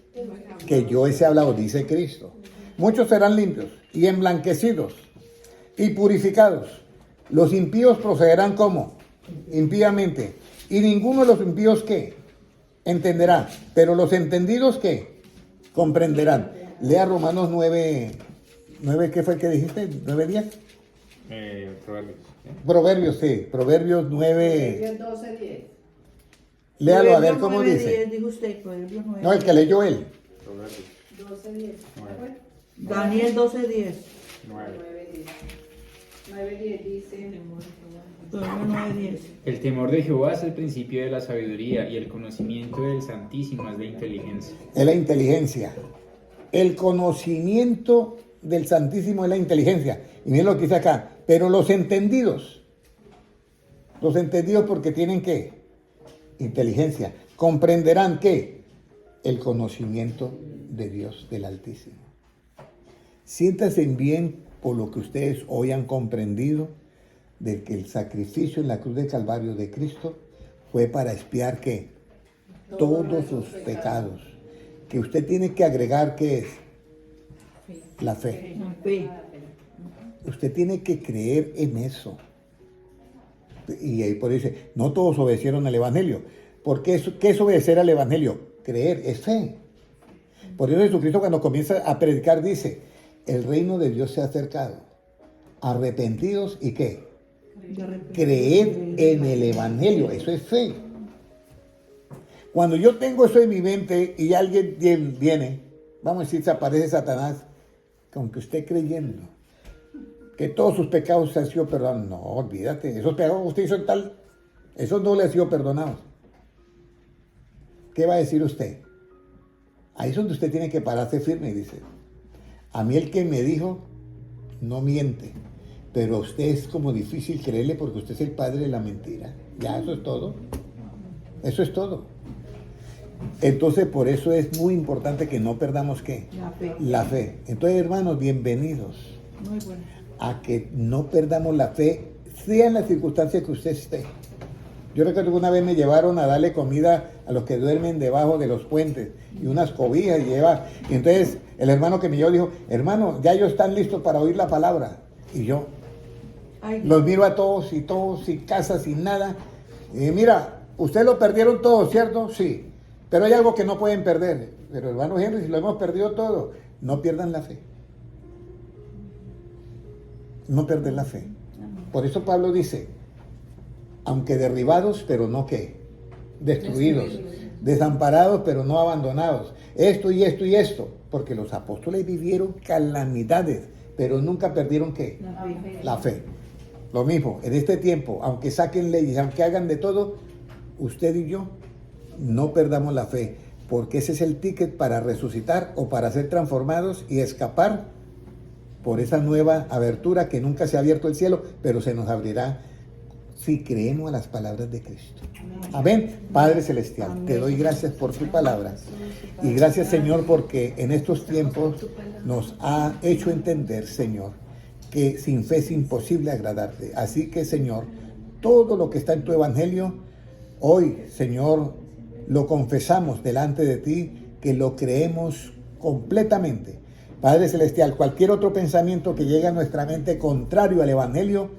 Que yo he hablado, dice Cristo. Muchos serán limpios y emblanquecidos y purificados. Los impíos procederán ¿cómo? Impíamente. Y ninguno de los impíos ¿qué? Entenderá. Pero los entendidos ¿qué? Comprenderán. Lea Romanos 9, ¿qué fue que dijiste? ¿9:10? Proverbios. Proverbios, sí. Proverbios 9. Proverbios 12:10. Léalo a ver Proverbios cómo 9:10, dice. dijo usted, Proverbios 9. No, el que leyó él. Proverbios 12:10. Daniel 12:10. 9. 9:10 dice. Proverbios 9:10. El temor de Jehová es el principio de la sabiduría y el conocimiento del Santísimo es la inteligencia. Es la inteligencia. El conocimiento del Santísimo es la inteligencia. Y miren lo que dice acá. Pero los entendidos porque tienen ¿qué? Inteligencia. Comprenderán ¿qué? El conocimiento de Dios, del Altísimo. Siéntanse bien por lo que ustedes hoy han comprendido de que el sacrificio en la cruz de Calvario de Cristo fue para expiar ¿qué? Todos sus pecados. Que usted tiene que agregar ¿qué es? La fe. La fe. Usted tiene que creer en eso. Y ahí por ahí dice, no todos obedecieron al Evangelio. ¿Por qué es obedecer al Evangelio? Creer, es fe. Por eso Jesucristo cuando comienza a predicar dice, el reino de Dios se ha acercado. Arrepentidos y ¿qué? Creer en el Evangelio. Eso es fe. Cuando yo tengo eso en mi mente y alguien viene, vamos a decir, se aparece Satanás, con que usted creyendo que todos sus pecados se han sido perdonados. No, olvídate, esos pecados que usted hizo en tal, esos no le han sido perdonados. ¿Qué va a decir usted? Ahí es donde usted tiene que pararse firme y dice, a mí el que me dijo no miente, pero a usted es como difícil creerle porque usted es el padre de la mentira. Ya, eso es todo. Eso es todo. Entonces, por eso es muy importante que no perdamos ¿qué? La fe. La fe. Entonces, hermanos, bienvenidos Muy bueno. a que no perdamos la fe, sea en las circunstancias que usted esté. Yo recuerdo que una vez me llevaron a darle comida a los que duermen debajo de los puentes y unas cobijas y entonces el hermano que me llevó dijo, hermano, ya ellos están listos para oír la palabra. Y yo Ay, los miro a todos, sin casa, sin nada. Y mira, ustedes lo perdieron todo, ¿cierto? Sí. Pero hay algo que no pueden perder. Pero hermano Henry, si lo hemos perdido todo, no pierdan la fe. No pierdan la fe. Por eso Pablo dice, aunque derribados, pero no ¿qué? Destruidos. desamparados pero no abandonados, esto y esto y esto, porque los apóstoles vivieron calamidades, pero nunca perdieron ¿qué? La fe. Lo mismo, en este tiempo, aunque saquen leyes, aunque hagan de todo, usted y yo no perdamos la fe, porque ese es el ticket para resucitar o para ser transformados y escapar por esa nueva abertura que nunca se ha abierto el cielo, pero se nos abrirá si creemos a las palabras de Cristo. Amén. Padre Celestial, te doy gracias por tu palabra y gracias, Señor, porque en estos tiempos nos ha hecho entender, Señor, que sin fe es imposible agradarte. Así que, Señor, todo lo que está en tu evangelio, hoy, Señor, lo confesamos delante de ti, que lo creemos completamente. Padre Celestial, cualquier otro pensamiento que llegue a nuestra mente contrario al evangelio,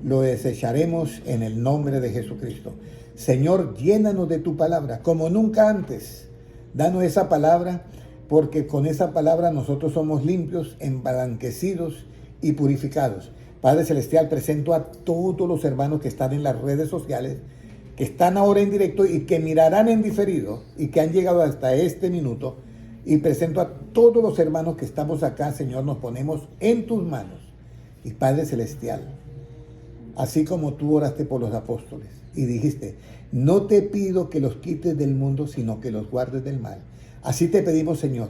lo desecharemos en el nombre de Jesucristo. Señor, llénanos de tu palabra como nunca antes. Danos esa palabra, porque con esa palabra nosotros somos limpios, emblanquecidos y purificados. Padre Celestial, presento a todos los hermanos que están en las redes sociales, que están ahora en directo y que mirarán en diferido y que han llegado hasta este minuto. Y presento a todos los hermanos que estamos acá, Señor, nos ponemos en tus manos. Y Padre Celestial, así como tú oraste por los apóstoles y dijiste, no te pido que los quites del mundo, sino que los guardes del mal. Así te pedimos, Señor.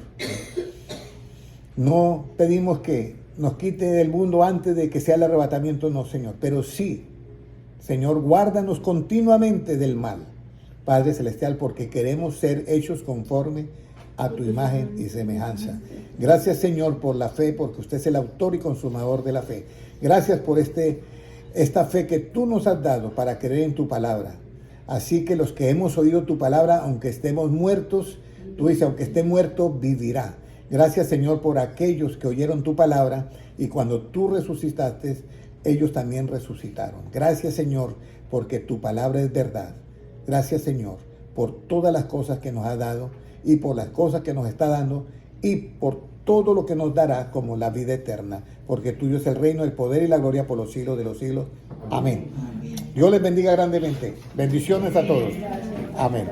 No pedimos que nos quite del mundo antes de que sea el arrebatamiento, no, Señor. Pero sí, Señor, guárdanos continuamente del mal, Padre Celestial, porque queremos ser hechos conforme a tu imagen y semejanza. Gracias, Señor, por la fe, porque usted es el autor y consumador de la fe. Gracias por esta fe que tú nos has dado para creer en tu palabra. Así que los que hemos oído tu palabra, aunque estemos muertos, tú dices, aunque esté muerto, vivirá. Gracias, Señor, por aquellos que oyeron tu palabra y cuando tú resucitaste, ellos también resucitaron. Gracias, Señor, porque tu palabra es verdad. Gracias, Señor, por todas las cosas que nos has dado y por las cosas que nos está dando y por todo lo que nos dará como la vida eterna, porque tuyo es el reino, el poder y la gloria por los siglos de los siglos. Amén. Dios les bendiga grandemente. Bendiciones a todos. Amén.